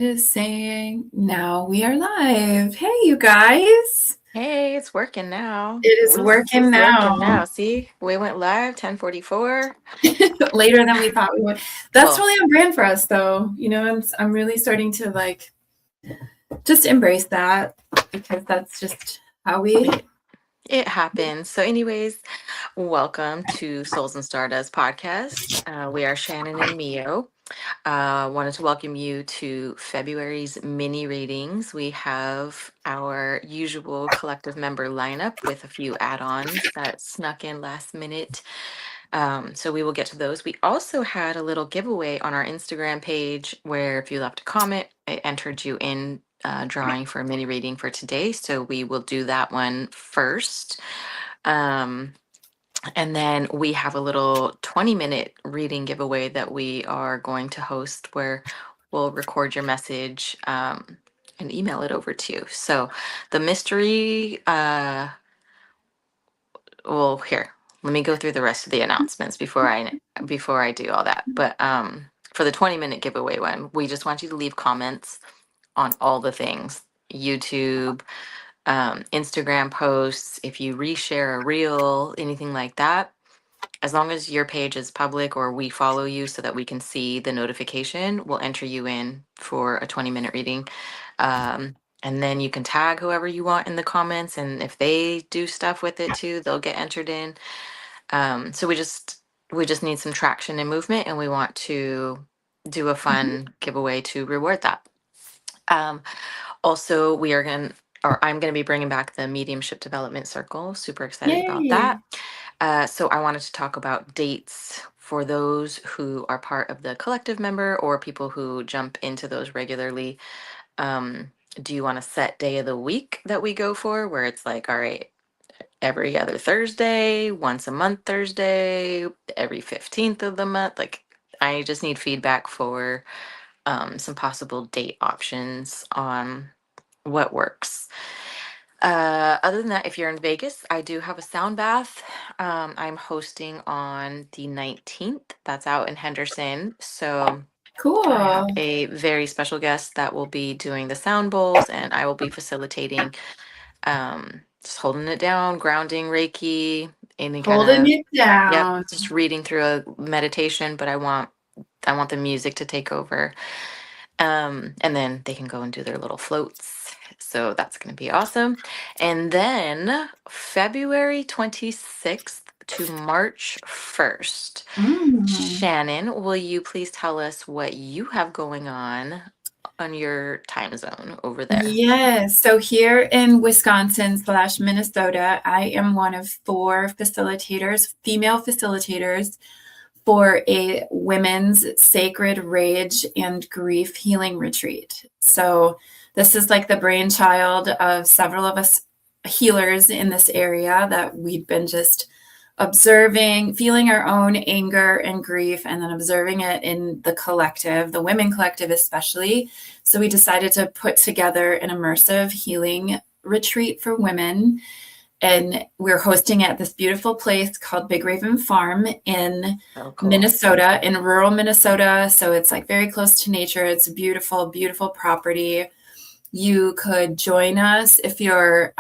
Is saying now we are live. Hey, you guys. Hey, it's working now. It is working It's working now. now. See, we went live 10:44. Later than we thought we would. That's Well, really on brand for us, though. I'm really starting to like just embrace that because that's just how we. it happens. So, anyways, welcome to Souls and Stardust podcast. We are Shannon and Mio. Wanted to welcome you to February's mini readings. We have our usual collective member lineup with a few add-ons that snuck in last minute. So we will get to those. We also had a little giveaway on our Instagram page where if you left a comment, it entered you in drawing for a mini reading for today. So we will do that one first. Um, and then we have a little 20-minute reading giveaway that we are going to host where we'll record your message and email it over to you. So the mystery well, here, let me go through the rest of the announcements before I do all that. But for the 20-minute giveaway one, we just want you to leave comments on all the things. YouTube, Instagram posts, if you reshare a reel, anything like that. As long as your page is public or we follow you so that we can see the notification, we'll enter you in for a 20-minute reading. And then you can tag whoever you want in the comments. And if they do stuff with it too, they'll get entered in. So we just need some traction and movement, and we want to do a Mhm. fun giveaway to reward that. Um, Also, we are going to, or I'm going to be bringing back the mediumship development circle. Super excited about Yay. that. So I wanted to talk about dates for those who are part of the collective member or people who jump into those regularly. Do you want a set day of the week that we go for where it's like, all right, every other Thursday, once a month Thursday, every 15th of the month? Like, I just need feedback for some possible date options on what works. Other than that, if you're in Vegas, I do have a sound bath. I'm hosting on the 19th. That's out in Henderson. So I have Cool. a very special guest that will be doing the sound bowls, and I will be facilitating, just holding it down, grounding Reiki, any kind Holding of, it yep, down. just reading through a meditation, but I want the music to take over. And then they can go and do their little floats. So that's going to be awesome. And then February 26th to March 1st. Mm. Shannon, will you please tell us what you have going on your time zone over there? Yes. So here in Wisconsin/Minnesota, I am one of four facilitators, female facilitators for a women's sacred rage and grief healing retreat. So this is like the brainchild of several of us healers in this area that we've been just observing, feeling our own anger and grief, and then observing it in the collective, the women collective especially. So we decided to put together an immersive healing retreat for women, and we're hosting at this beautiful place called Big Raven Farm in Oh, cool. Minnesota, in rural Minnesota. So it's like very close to nature. It's a beautiful, beautiful property. You could join us if you're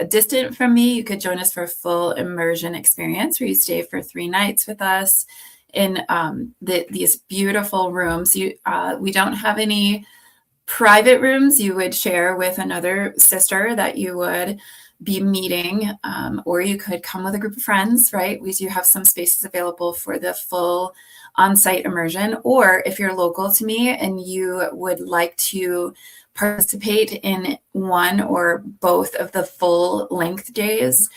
distant from me. You could join us for a full immersion experience where you stay for 3 nights with us in these beautiful rooms. We don't have any private rooms. You would share with another sister that you would be meeting, or you could come with a group of friends, right? We do have some spaces available for the full on-site immersion. Or if you're local to me and you would like to participate in one or both of the full length days,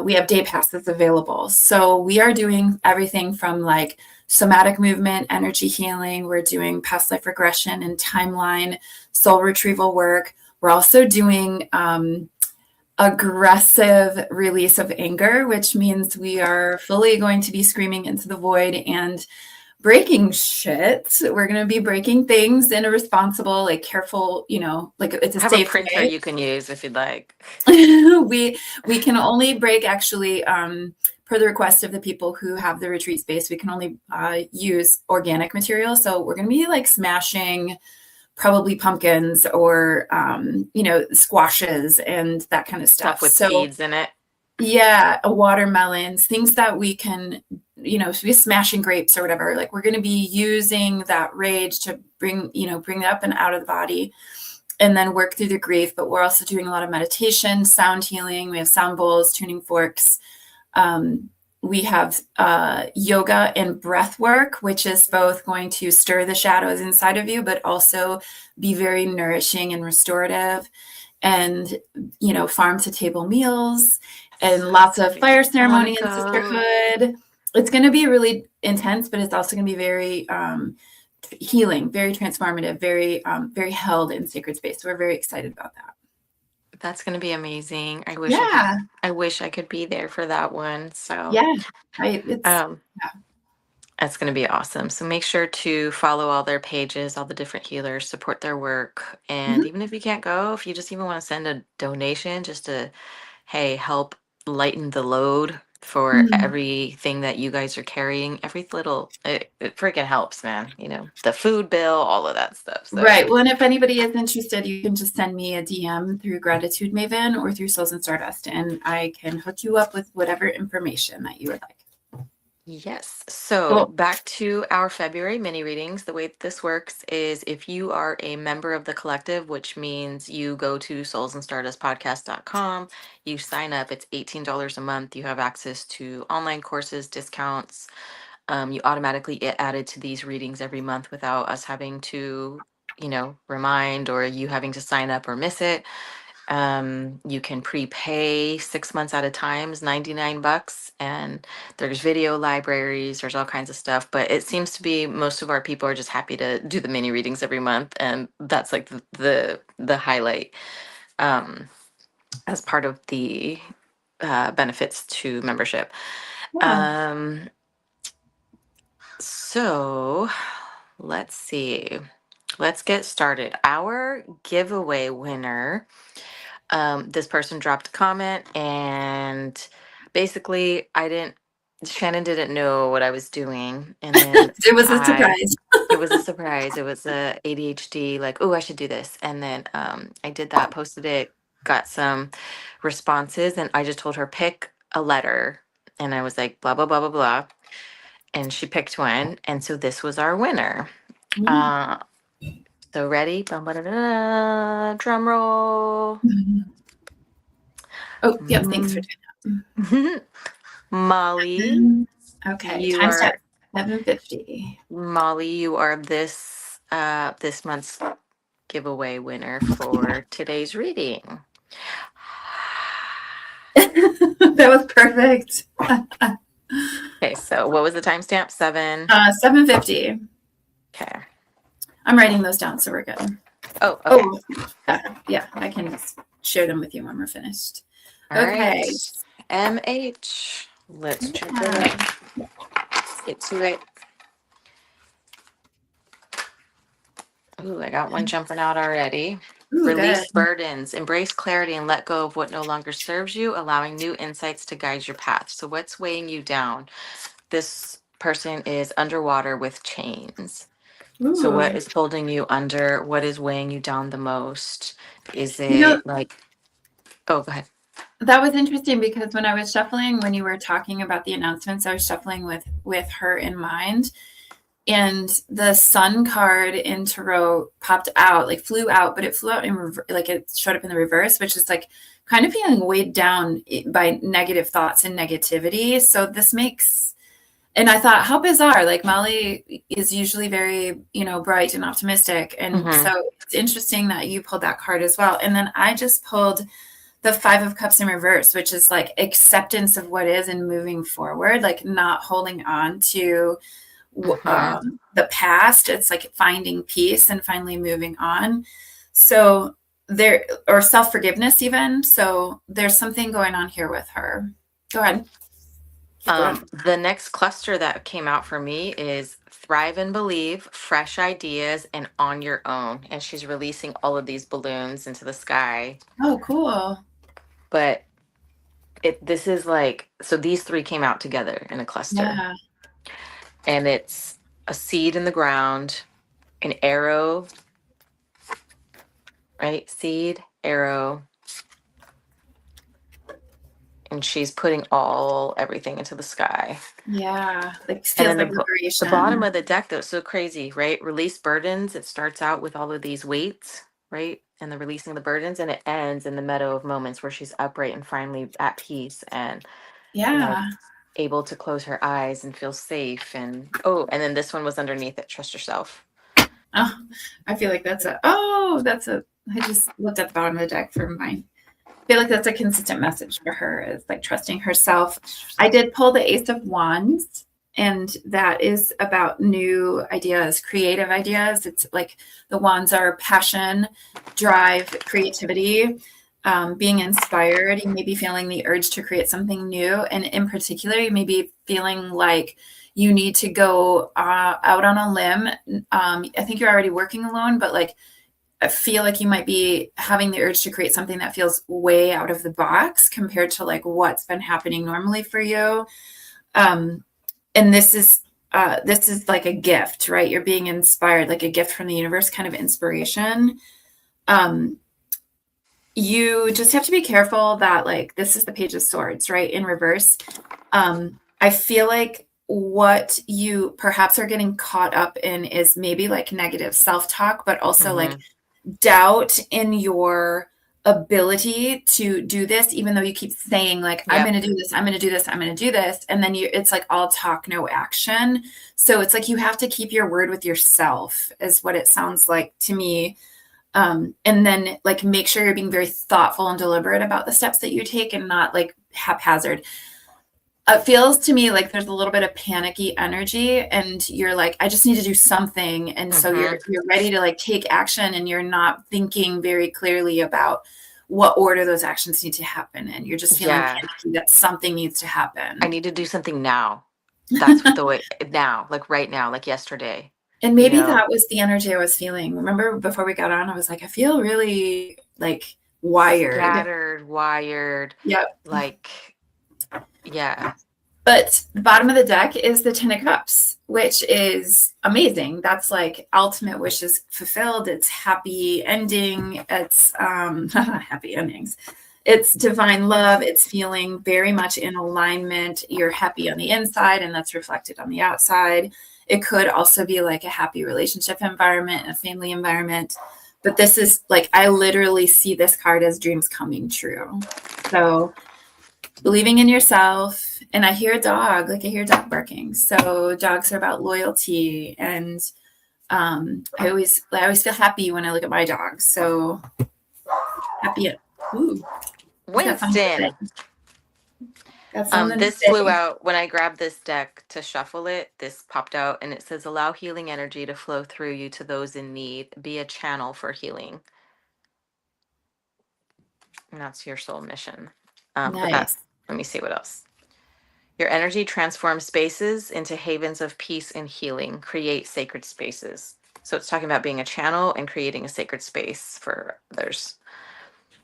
we have day passes available. So we are doing everything from like somatic movement, energy healing. We're doing past life regression and timeline, soul retrieval work. We're also doing aggressive release of anger, which means we are fully going to be screaming into the void and breaking shit. We're going to be breaking things in a responsible, like careful, like it's a I have a safe printer way. you can use if you'd like. We can only break actually per the request of the people who have the retreat space. We can only use organic material. So we're going to be like smashing probably pumpkins or, squashes and that kind of stuff. Stuff with So seeds in it. yeah, watermelons, things that we can, if we're smashing grapes or whatever, like we're going to be using that rage to bring it up and out of the body and then work through the grief. But we're also doing a lot of meditation, sound healing. We have sound bowls, tuning forks. We have yoga and breath work, which is both going to stir the shadows inside of you, but also be very nourishing and restorative. And, farm to table meals and lots of fire I want ceremony to and go. sisterhood. It's going to be really intense, but it's also going to be very healing, very transformative, very held in sacred space. So we're very excited about that. That's going to be amazing. Yeah. I wish I could be there for that one. So, Yeah. Right. um, Yeah. that's going to be awesome. So make sure to follow all their pages, all the different healers, support their work. And Mhm. even if you can't go, if you just even want to send a donation just to, hey, help lighten the load for Mhm. everything that you guys are carrying, it freaking helps, man. The food bill, all of that stuff. So, Right. Well, and if anybody is interested, you can just send me a DM through Gratitude Maven or through Souls and Stardust, and I can hook you up with whatever information that you would like. yes. So Cool. back to our February mini readings. The way this works is if you are a member of the collective, which means you go to soulsandstardustpodcast.com, you sign up, it's $18 a month. You have access to online courses, discounts. You automatically get added to these readings every month without us having to, remind or you having to sign up or miss it. You can prepay 6 months at a time, is $99, and there's video libraries, there's all kinds of stuff. But it seems to be most of our people are just happy to do the mini readings every month, and that's like the highlight as part of the benefits to membership. Yeah. Um, so let's see. Let's get started. Our giveaway winner, this person dropped a comment, and basically Shannon didn't know what I was doing. And then It was a surprise. it was a surprise. It was a ADHD, like, oh, I should do this. And then I did that, posted it, got some responses, and I just told her, pick a letter. And I was like, blah, blah, blah, blah, blah. And she picked one. And so this was our winner. Mhm. Uh, so ready? Bum, ba, da, da, da. Drum roll. Oh, yeah. Thanks for doing Molly, that. Okay. you Time are start 7:50. Molly, you are this month's giveaway winner for today's reading. That was perfect. Okay, so what was the timestamp? 7. 7:50. Okay. I'm writing those down, so we're good. Oh, okay. Oh, yeah. I can share them with you when we're finished. All right. Okay. MH. Let's check it Yeah. out. Let's get to it. Ooh, I got one jumping out already. Ooh, good. Release burdens, embrace clarity, and let go of what no longer serves you, allowing new insights to guide your path. So, what's weighing you down? This person is underwater with chains. So, what Ooh. is holding you under? What is weighing you down the most? Is You know, it like, oh, go ahead. that was interesting because when I was shuffling, when you were talking about the announcements, I was shuffling with her in mind. And the sun card in tarot popped out, like flew out, but it flew out in like it showed up in the reverse, which is like kind of feeling weighed down by negative thoughts and negativity. So this makes, and I thought, how bizarre. Like Molly is usually very, bright and optimistic. And Mm-hmm. so it's interesting that you pulled that card as well. And then I just pulled the Five of Cups in reverse, which is like acceptance of what is and moving forward, like not holding on to Mm-hmm. the past. It's like finding peace and finally moving on. So there, or self-forgiveness even. So there's something going on here with her. Go ahead. Keep going. The next cluster that came out for me is Thrive and Believe, Fresh Ideas, and On Your Own. And she's releasing all of these balloons into the sky. Oh, cool. But this is like, so these three came out together in a cluster. Yeah. And it's a seed in the ground, an arrow right? Seed, arrow, and she's putting everything into the sky. Yeah, like And feels then like the bottom liberation. of the deck, though, so crazy, right? Release burdens. It starts out with all of these weights, right? And the releasing the burdens, and it ends in the meadow of moments where she's upright and finally at peace and, you know, Yeah. able to close her eyes and feel safe. And oh, and then this one was underneath it. Trust yourself. Oh, I feel like I just looked at the bottom of the deck for mine. I feel like that's a consistent message for her is like trusting herself. I did pull the Ace of Wands, and that is about new ideas, creative ideas. It's like the wands are passion, drive, creativity, being inspired. You may be feeling the urge to create something new. And in particular, you may be feeling like you need to go out on a limb. I think you're already working alone, but like I feel like you might be having the urge to create something that feels way out of the box compared to like what's been happening normally for you. Um, and this is like a gift, right? You're being inspired, like a gift from the universe, kind of inspiration. Um, you just have to be careful that like this is the Page of Swords, right? In reverse. I feel like what you perhaps are getting caught up in is maybe like negative self-talk, but also like Mm-hmm. doubt in your ability to do this, even though you keep saying like I'm Yep. going to do this, I'm going to do this, I'm going to do this, and then it's like all talk no action. So it's like you have to keep your word with yourself is what it sounds like to me. And then like make sure you're being very thoughtful and deliberate about the steps that you take and not like haphazard. It feels to me like there's a little bit of panicky energy and you're like I just need to do something, and so Mm-hmm. you're ready to like take action and you're not thinking very clearly about what order those actions need to happen and you're just feeling Yeah. panicky that something needs to I happen. need to do something now. That's the way now, like right now, like yesterday, And you maybe know, that was the energy I was feeling. Remember before we got on I was like I feel really like wired. scattered, wired, Yep. like, yeah. But the bottom of the deck is the Ten of Cups, which is amazing. That's like ultimate wishes fulfilled. It's happy ending. It's happy endings. It's divine love. It's feeling very much in alignment. You're happy on the inside, and that's reflected on the outside. It could also be like a happy relationship environment, a family environment. But this is like, I literally see this card as dreams coming true. So believing in yourself. And I hear a dog, like I hear a dog barking. So dogs are about loyalty, and I always feel happy when I look at my dog. So happy. Ooh, he's got something to say. Winston. Got something to This flew say. out when I grabbed this deck to shuffle it. This popped out and it says, allow healing energy to flow through you to those in need. Be a channel for healing. And that's your soul mission. But Nice. let me see what else. Your energy transforms spaces into havens of peace and healing. Create sacred spaces. So it's talking about being a channel and creating a sacred space for others.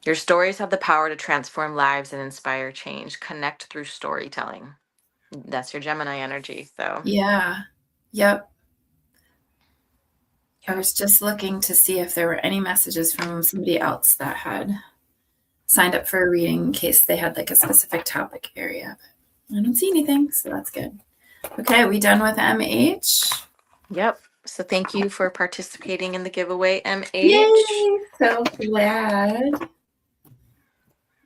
Your stories have the power to transform lives and inspire change. Connect through storytelling. That's your Gemini energy. So, Yeah. Yep. I yeah. was just looking to see if there were any messages from somebody else that had signed up for a reading in case they had like a specific topic area. But I don't see anything, so that's good. Okay, are we done with MH? Yep. So thank you for participating in the giveaway, MH. Yay! So glad.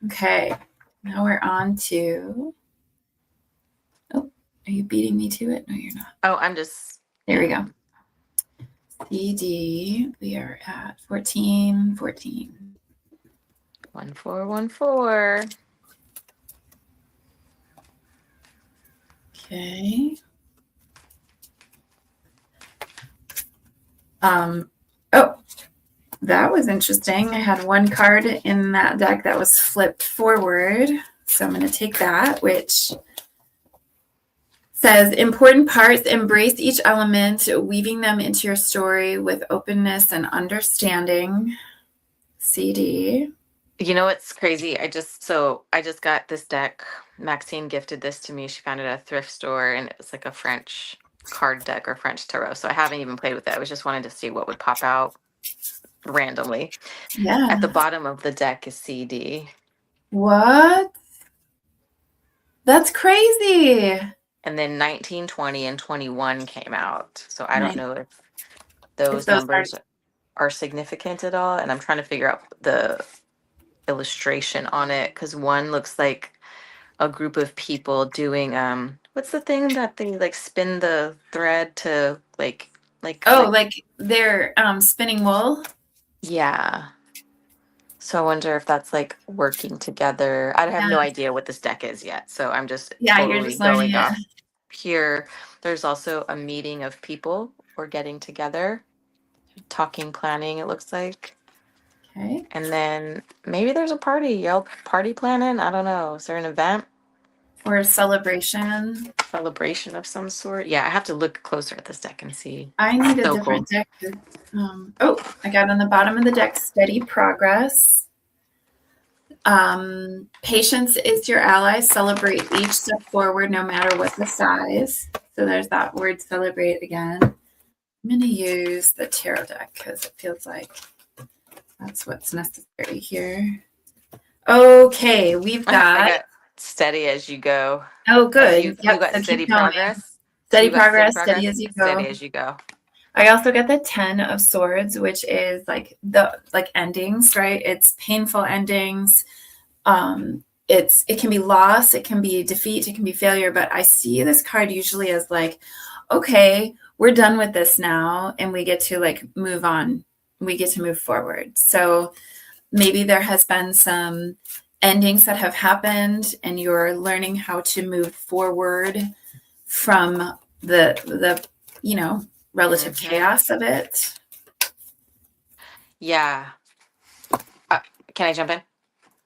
Okay, now we're on to. Oh, are you beating me to it? No, you're not. Oh, I'm just, There we yeah. go. CD, we are at 14, 14. 1414. Okay. Oh, that was interesting. I had one card in that deck that was flipped forward. So I'm going to take that, which says important parts, embrace each element, weaving them into your story with openness and understanding. CD. You know what's crazy? I just got this deck. Maxine gifted this to me. She found it at a thrift store and it was like a French card deck or French tarot. So I haven't even played with it. I was just wanting to see what would pop out. randomly. At the Yeah. bottom of the deck is CD. What? That's crazy. And then 19, 20, and 21 came out. So I don't Nice. know if If those those are, numbers are significant at all. And I'm trying to figure out the illustration on it because one looks like a group of people doing what's the thing that they like spin the thread to oh, like like they're spinning wool. yeah. So I wonder if that's like working together. I have Yeah. no idea what this deck is yet. So I'm just Yeah, you're totally just learning going it. off here. There's also a meeting of people or getting together, talking, planning, it looks like. Okay. And then maybe there's a party, Yelp party planning. I don't know. Is there an event, Or a celebration. celebration of some sort? Yeah, I have to look closer at this deck and see. I need a So cool. different deck. Oh, I got on the bottom of the deck, steady progress. Patience is your ally. Celebrate each step forward, no matter what the size. So there's that word celebrate again. I'm going to use the tarot deck because it feels like that's what's necessary here. Okay, we've I got, got steady as you go. oh, As good. you Yep, got so steady keep going. progress. So Steady you got steady progress, steady progress, as you steady go. as you go. I also get the 10 of swords, which is like the endings, right? It's painful endings. It can be loss, it can be defeat, it can be failure, but I see this card usually as like, okay, we're done with this now and we get to like move on. We get to move forward. So maybe there has been some endings that have happened and you're learning how to move forward from the relative chaos of it. Yeah. Can I jump in?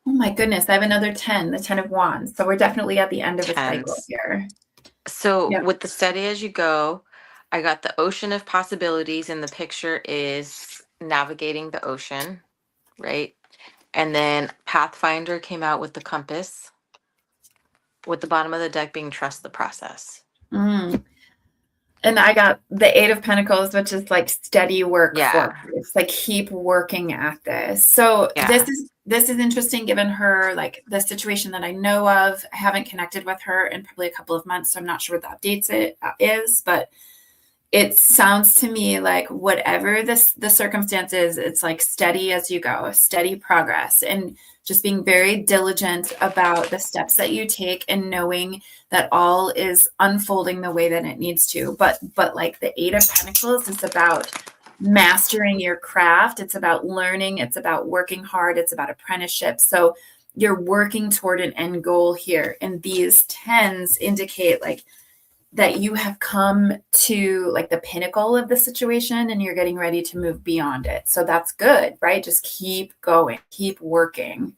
Oh my goodness, I have another 10, the 10 of wands. So we're definitely at the end of a cycle Tens. here. So Yep. with the steady as you go, I got the ocean of possibilities, and the picture is navigating the ocean, right? And then Pathfinder came out with the compass, with the bottom of the deck being trust the process. Mm. And I got the 8 of Pentacles, which is like steady work Yeah. forward. It's like keep working at this. So Yeah. this is interesting given her like the situation that I know of. I haven't connected with her in probably a couple of months, so I'm not sure what the updates is, but it sounds to me like whatever the circumstance is, it's like steady as you go, steady progress, and just being very diligent about the steps that you take and knowing that all is unfolding the way that it needs to. But like the 8 of Pentacles is about mastering your craft. It's about learning. It's about working hard. It's about apprenticeship. So you're working toward an end goal here. And these tens indicate like that you have come to like the pinnacle of the situation and you're getting ready to move beyond it. So that's good, right? Just keep going, keep working.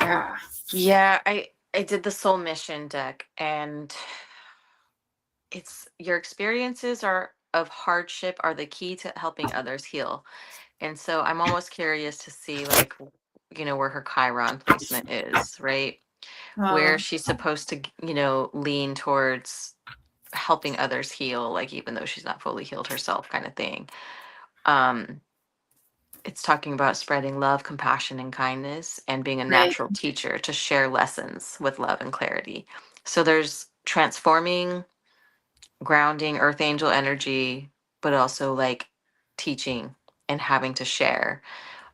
Yeah. Yeah, I did the soul mission deck, and it's your experiences are of hardship are the key to helping others heal. And so I'm almost curious to see like where her Chiron placement is, right? Where Oh, she's supposed to, lean towards helping others heal, like even though she's not fully healed herself, kind of thing. Um, it's talking about spreading love, compassion, and kindness, and being a right. natural teacher to share lessons with love and clarity. So there's transforming, grounding, earth angel energy, but also like teaching and having to share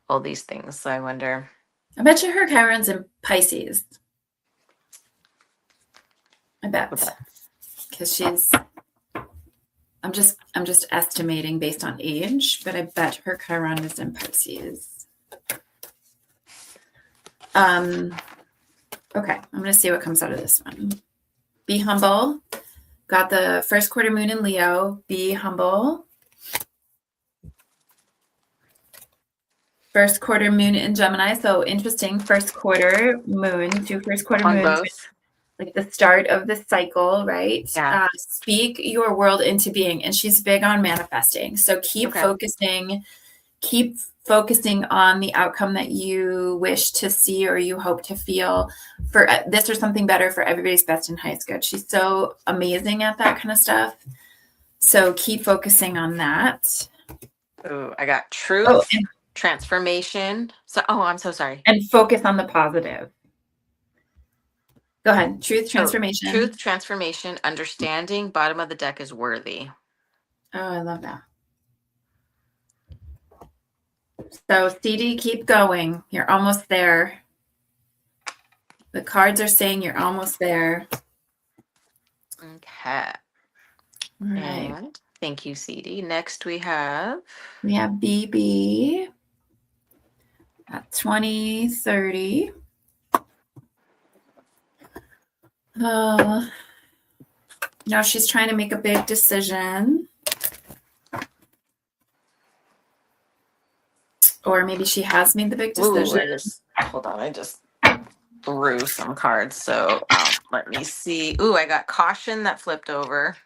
all these things. So I wonder. I bet you her Chiron's in Pisces. I What bet. that. Because I'm just estimating based on age, but I bet her Chiron is in Pisces. Okay, I'm gonna see what comes out of this one. Be humble. Got the first quarter moon in Leo. Be humble. First quarter moon in Gemini. So interesting. First quarter moon. Two first quarter On moons. both. Like the start of the cycle, right? Yeah. Speak your world into being. And she's big on manifesting. So keep Okay. focusing on the outcome that you wish to see or you hope to feel for this or something better for everybody's best and highest good. She's so amazing at that kind of stuff. So keep focusing on that. Oh, I got Oh, truth, transformation. So, I'm so sorry. and focus on the positive. Go ahead. Truth, Oh, transformation. truth, transformation, understanding. Bottom of the deck is worthy. Oh, I love that. So CD, keep going. You're almost there. The cards are saying you're almost there. Okay. All right. And thank you, CD. Next we have BB at 2030. Now she's trying to make a big decision. Or maybe she has made the big decision. hold on. I just threw some cards. So let me see. Ooh, I got caution that flipped over.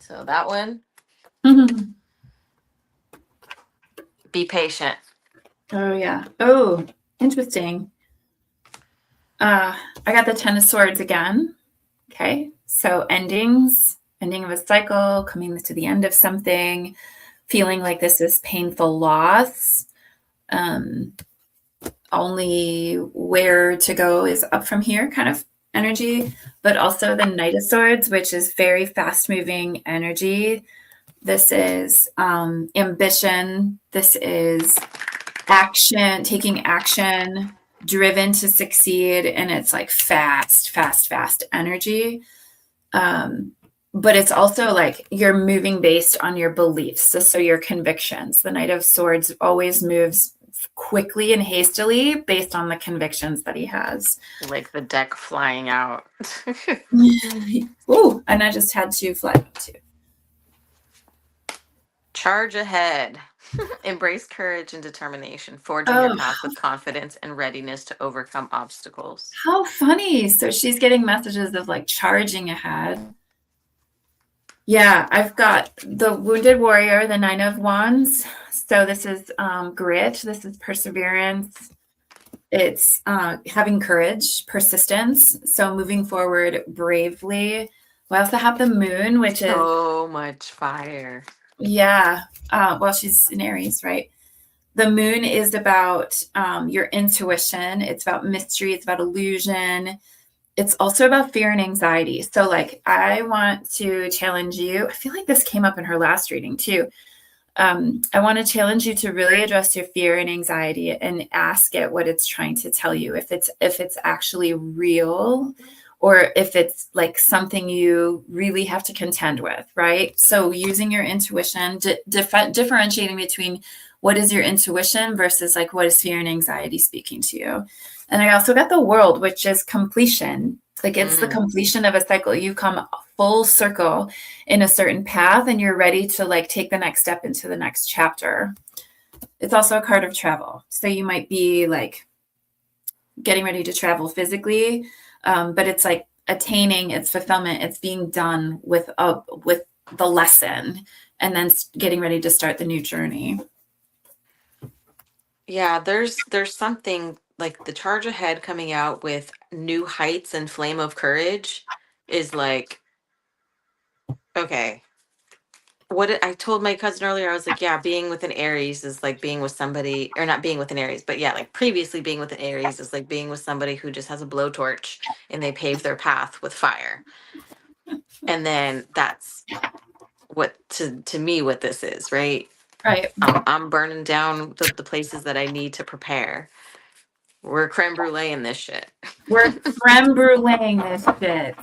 So that one, be patient. Oh, yeah. Oh, interesting. I got the 10 of Swords again. Okay. So ending of a cycle, coming to the end of something, feeling like this is painful loss. Only where to go is up from here kind of energy, but also the Knight of Swords, which is very fast moving energy. This is ambition. This is action, taking action, driven to succeed. And it's like fast energy. But it's also like you're moving based on your beliefs. So your convictions. The Knight of Swords always moves quickly and hastily based on the convictions that he has. Like the deck flying out. Ooh, and I just had to fly too. Charge ahead. Embrace courage and determination, forging your path with confidence and readiness to overcome obstacles. How funny. So she's getting messages of like charging ahead. Yeah, I've got the Wounded Warrior, the Nine of Wands. So this is grit. This is perseverance. It's having courage, persistence. So moving forward bravely. We also have the Moon, which is so much fire. Yeah. Well, she's in Aries, right? The Moon is about your intuition. It's about mystery. It's about illusion. It's also about fear and anxiety. So, like, I want to challenge you. I feel like this came up in her last reading too. I want to challenge you to really address your fear and anxiety and ask it what it's trying to tell you. If it's actually real, or if it's like something you really have to contend with, right? So using your intuition, differentiating between what is your intuition versus like what is fear and anxiety speaking to you. And I also got the World, which is completion. Like it's the completion of a cycle. You come full circle in a certain path and you're ready to like take the next step into the next chapter. It's also a card of travel. So you might be like getting ready to travel physically, but it's like attaining its fulfillment. It's being done with the lesson and then getting ready to start the new journey. Yeah, there's something like the charge ahead coming out with new heights and flame of courage is like, okay. I told my cousin earlier, I was like, yeah, being with an Aries is like being with somebody, or not being with an Aries, but yeah, like previously being with an Aries is like being with somebody who just has a blowtorch and they pave their path with fire. And then that's what to me what this is, right? Right. I'm burning down the places that I need to prepare. We're creme brulee in this shit. We're creme bruleeing this shit.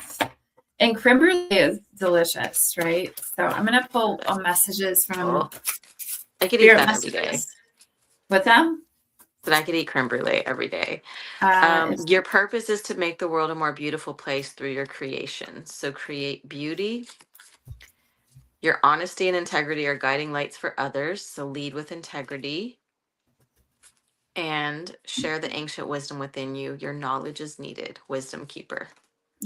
And creme brulee is delicious, right? So I'm going to pull messages from I could eat spirit that messages. every day. What's that? But I could eat creme brulee every day. Your purpose is to make the world a more beautiful place through your creation. So create beauty. Your honesty and integrity are guiding lights for others. So lead with integrity. And share the ancient wisdom within you. Your knowledge is needed. Wisdom keeper.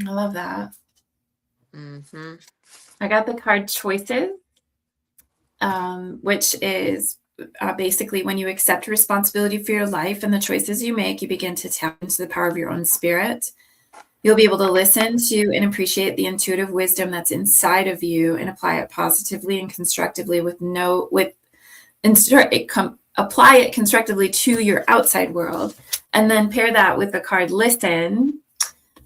I love that. Mm-hmm. I got the card Choices, which is basically when you accept responsibility for your life and the choices you make, you begin to tap into the power of your own spirit. You'll be able to listen to and appreciate the intuitive wisdom that's inside of you and apply it positively and constructively apply it constructively to your outside world. And then pair that with the card listen.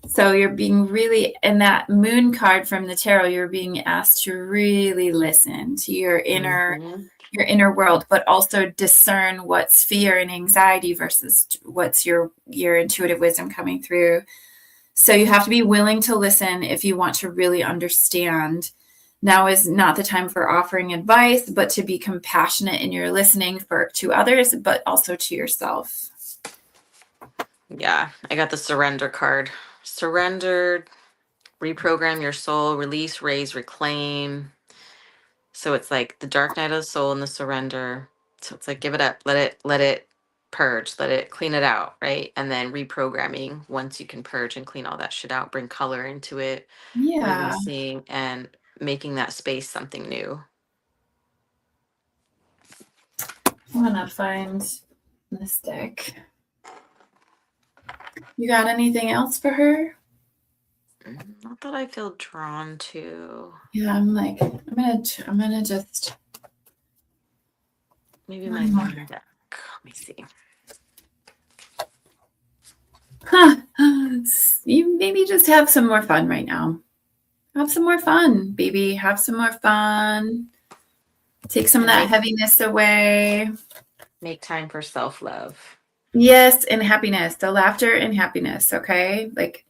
So you're being really, in that moon card from the tarot, you're being asked to really listen to your inner world, but also discern what's fear and anxiety versus what's your intuitive wisdom coming through. So you have to be willing to listen if you want to really understand. Now is not the time for offering advice, but to be compassionate in your listening to others, but also to yourself. Yeah, I got the surrender card. Surrender, reprogram your soul, release, raise, reclaim. So it's like the dark night of the soul and the surrender. So it's like give it up, let it purge, let it clean it out, right? And then reprogramming once you can purge and clean all that shit out, bring color into it, Yeah. releasing and making that space something new. I want to find this deck. You got anything else for her? Not that I feel drawn to. Yeah, I'm gonna just Maybe my main deck. Let me see. You maybe just have some more fun right now. Have some more fun, baby. Have some more fun. Take some of that heaviness away. Make time for self-love. Yes, and happiness. The laughter and happiness, okay? Like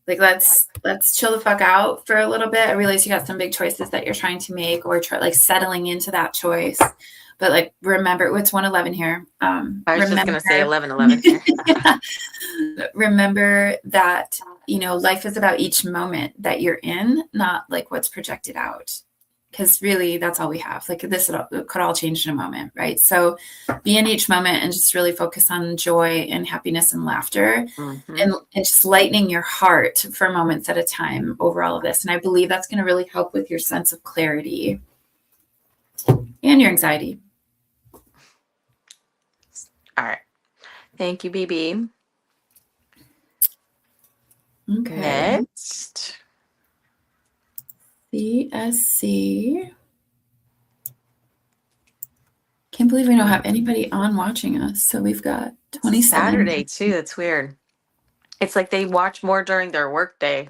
let's chill the fuck out for a little bit. I realize you got some big choices that you're trying to make or settling into that choice. But like remember, it's 111 here. I was just gonna say 11:11 here. Yeah. Remember that, life is about each moment that you're in, not like what's projected out. Because really, that's all we have. Like this could all change in a moment, right? So be in each moment and just really focus on joy and happiness and laughter and just lightening your heart for moments at a time over all of this. And I believe that's going to really help with your sense of clarity and your anxiety. All right. Thank you, BB. Okay. Next. CSC. Can't believe we don't have anybody on watching us. So we've got 27. Saturday too. That's weird. It's like they watch more during their work day.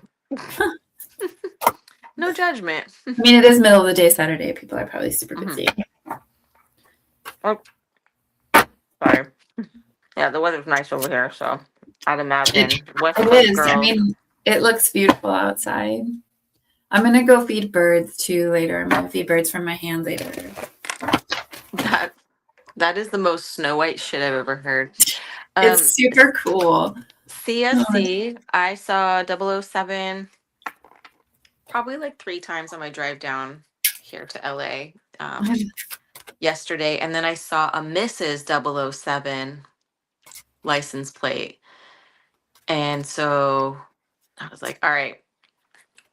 No judgment. I mean, it is middle of the day Saturday. People are probably super busy. Oh, sorry. Yeah, the weather's nice over here, so I'd imagine West Coast It is. girls. I mean, it looks beautiful outside. I'm gonna go feed birds too later. I'm gonna feed birds from my hand later. That is the most Snow White shit I've ever heard. It's super cool. CSC, I saw 007 probably like 3 times on my drive down here to LA yesterday. And then I saw a Mrs. 007 license plate. And so I was like, all right,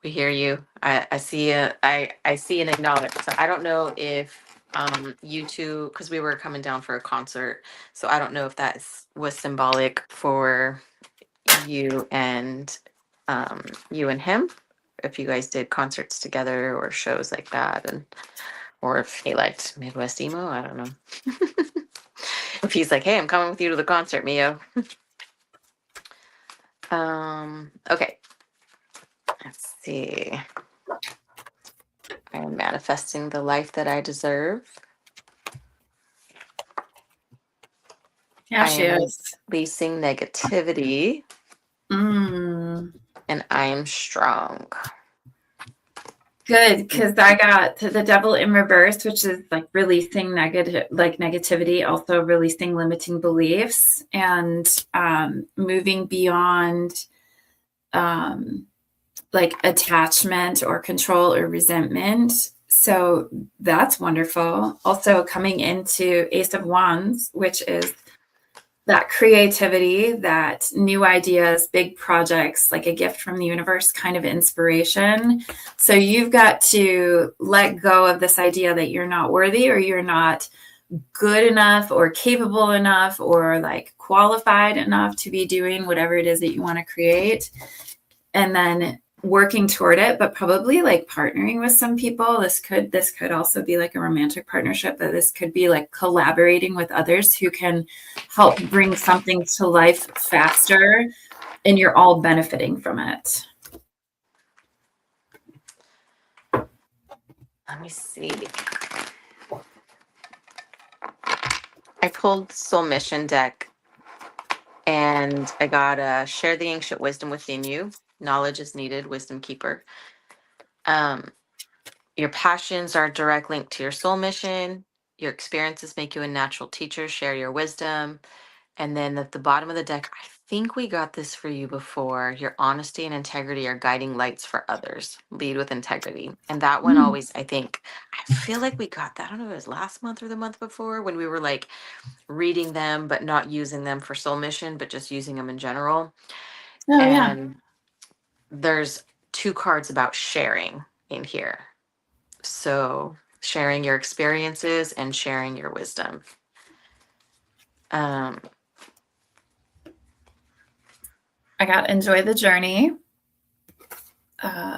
we hear you. I see I see and acknowledge. So I don't know if you two, because we were coming down for a concert, so I don't know if that was symbolic for you and him, if you guys did concerts together or shows like that, and or if he liked Midwest emo, I don't know. If he's like, hey, I'm coming with you to the concert, Mio. Okay, let's see. I am manifesting the life that I deserve. Yeah, she is. Releasing negativity. And I am strong. Good, because I got the devil in reverse, which is like releasing negativity, also releasing limiting beliefs and moving beyond like attachment or control or resentment. So that's wonderful. Also coming into Ace of Wands, which is that creativity, that new ideas, big projects, like a gift from the universe kind of inspiration. So you've got to let go of this idea that you're not worthy or you're not good enough or capable enough or like qualified enough to be doing whatever it is that you want to create. and then working toward it, but probably like partnering with some people. This could also be like a romantic partnership, but this could be like collaborating with others who can help bring something to life faster, and you're all benefiting from it. Let me see. I pulled Soul Mission deck, and I got share the ancient wisdom within you. Knowledge is needed, wisdom keeper. Um, your passions are a direct link to your soul mission. Your experiences make you a natural teacher. Share your wisdom. And then at the bottom of the deck, I think we got this for you before. Your honesty and integrity are guiding lights for others. Lead with integrity. And that one Mm. always, I feel like we got that. I don't know if it was last month or the month before when we were like reading them, but not using them for soul mission, but just using them in general. Oh yeah. And there's two cards about sharing in here. So sharing your experiences and sharing your wisdom. Um, I got enjoy the journey.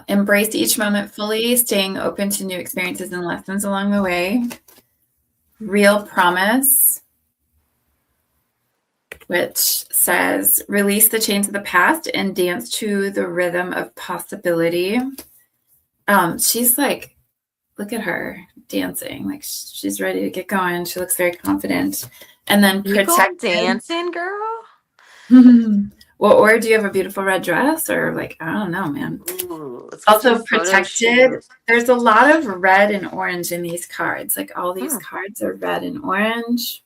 Embrace each moment fully, staying open to new experiences and lessons along the way. Real promise, which says release the chains of the past and dance to the rhythm of possibility. She's like, look at her dancing, like she's ready to get going. She looks very confident. And then you going protected. dancing, girl? Well, or do you have a beautiful red dress, or like, I don't know, man. Ooh, let's go to a Also photo protected. shoot. There's a lot of red and orange in these cards. Like all these Hmm, cards are red and orange.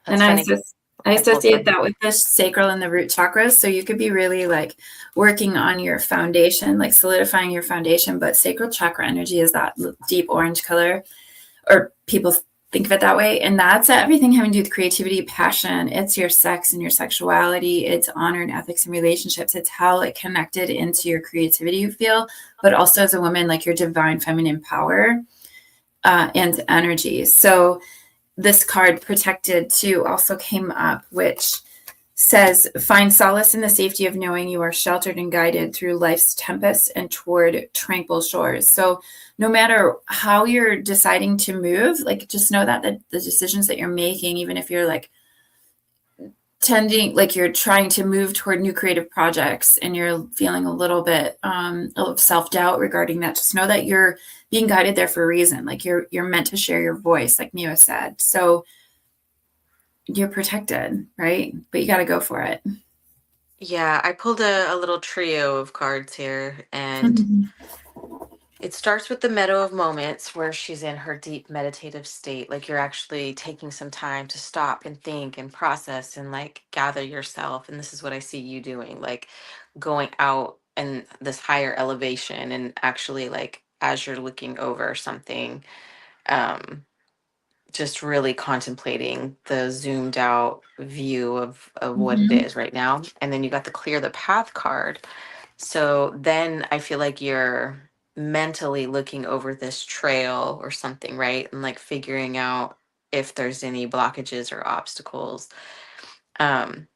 that's And I funny. just I I pulled associate both. that with the sacral and the root chakras. So you could be really like working on your foundation, like solidifying your foundation, but sacral chakra energy is that deep orange color, or people think of it that way. And that's everything having to do with creativity, passion. It's your sex and your sexuality. It's honor and ethics and relationships. It's how it connected into your creativity you feel, but also as a woman, like your divine feminine power and energy. So this card, protected too, also came up, which says find solace in the safety of knowing you are sheltered and guided through life's tempests and toward tranquil shores. So no matter how you're deciding to move, like just know that the decisions that you're making, even if you're like tending, like you're trying to move toward new creative projects and you're feeling a little bit of self-doubt regarding that, just know that you're being guided there for a reason. Like you're meant to share your voice, like Mio said. So you're protected, right? But you got to go for it. Yeah, I pulled a little trio of cards here, and it starts with the Meadow of Moments where she's in her deep meditative state. Like you're actually taking some time to stop and think and process and like gather yourself. And this is what I see you doing, like going out in this higher elevation and actually like as you're looking over something, um, just really contemplating the zoomed out view of what it Mhm. is right now. And then you got the clear the path card. So then I feel like you're mentally looking over this trail or something, right? And like figuring out if there's any blockages or obstacles. Um,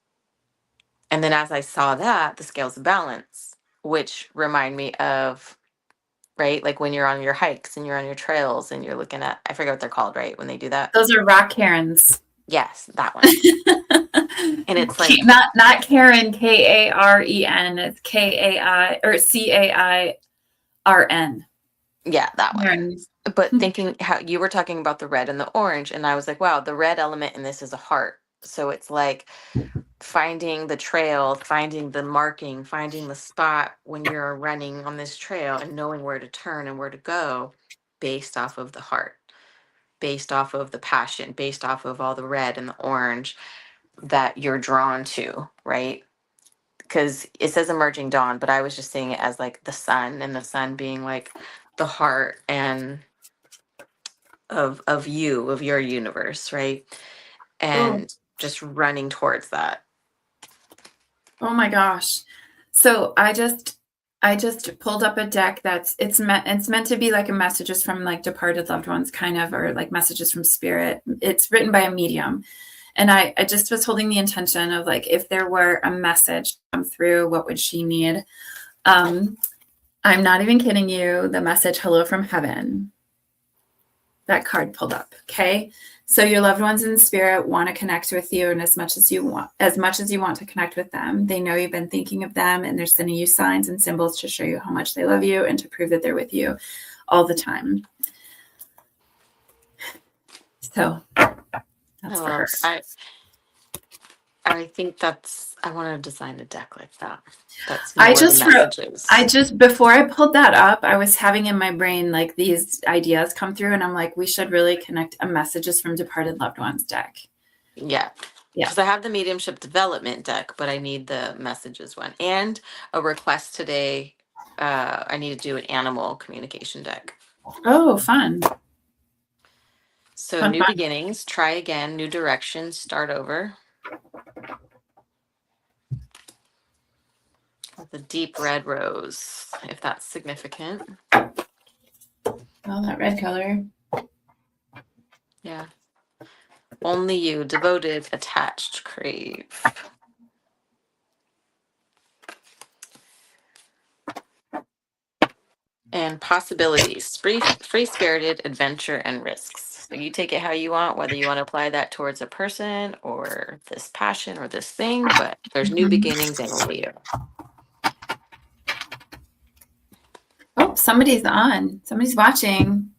and then as I saw that, the scales of balance, which remind me of, right? Like when you're on your hikes and you're on your trails and you're looking at, I forget what they're called, right? When they do that. Those are rock Karens. Yes, that one. And it's like, Not Karen, Karen. It's Kai or Cairn. yeah, that one. Karens. But thinking how you were talking about the red and the orange, and I was like, wow, the red element in this is a heart. So it's like finding the trail, finding the marking, finding the spot when you're running on this trail and knowing where to turn and where to go based off of the heart, based off of the passion, based off of all the red and the orange that you're drawn to, right? Because it says emerging dawn, but I was just seeing it as like the sun, and the sun being like the heart and of you, of your universe, right? Oh, And just running towards that. oh my gosh. So I just pulled up a deck that's it's meant to be like a messages from like departed loved ones, kind of, or like messages from spirit. It's written by a medium. And I just was holding the intention of like if there were a message come through, what would she need? Um, I'm not even kidding you. The message, hello from heaven, that card pulled up. Okay. So your loved ones in spirit want to connect with you, and as much as you want to connect with them, they know you've been thinking of them, and they're sending you signs and symbols to show you how much they love you and to prove that they're with you all the time. So that's for her. I think I want to design a deck like that. That's I more the just wrote, messages. before I pulled that up, I was having in my brain like these ideas come through, and I'm like, we should really connect a messages from departed loved ones deck. Yeah. Yeah. Because I have the mediumship development deck, but I need the messages one. And a request today. I need to do an animal communication deck. Oh, fun. So Fun, new fun. beginnings, try again, new directions, start over. The deep red rose, if that's significant. Oh, that red color. Yeah. Only you, devoted, attached, crave. And possibilities, free-spirited adventure and risks. So you take it how you want, whether you want to apply that towards a person or this passion or this thing, but there's new Mhm. beginnings and only you. Oh, somebody's on. Somebody's watching.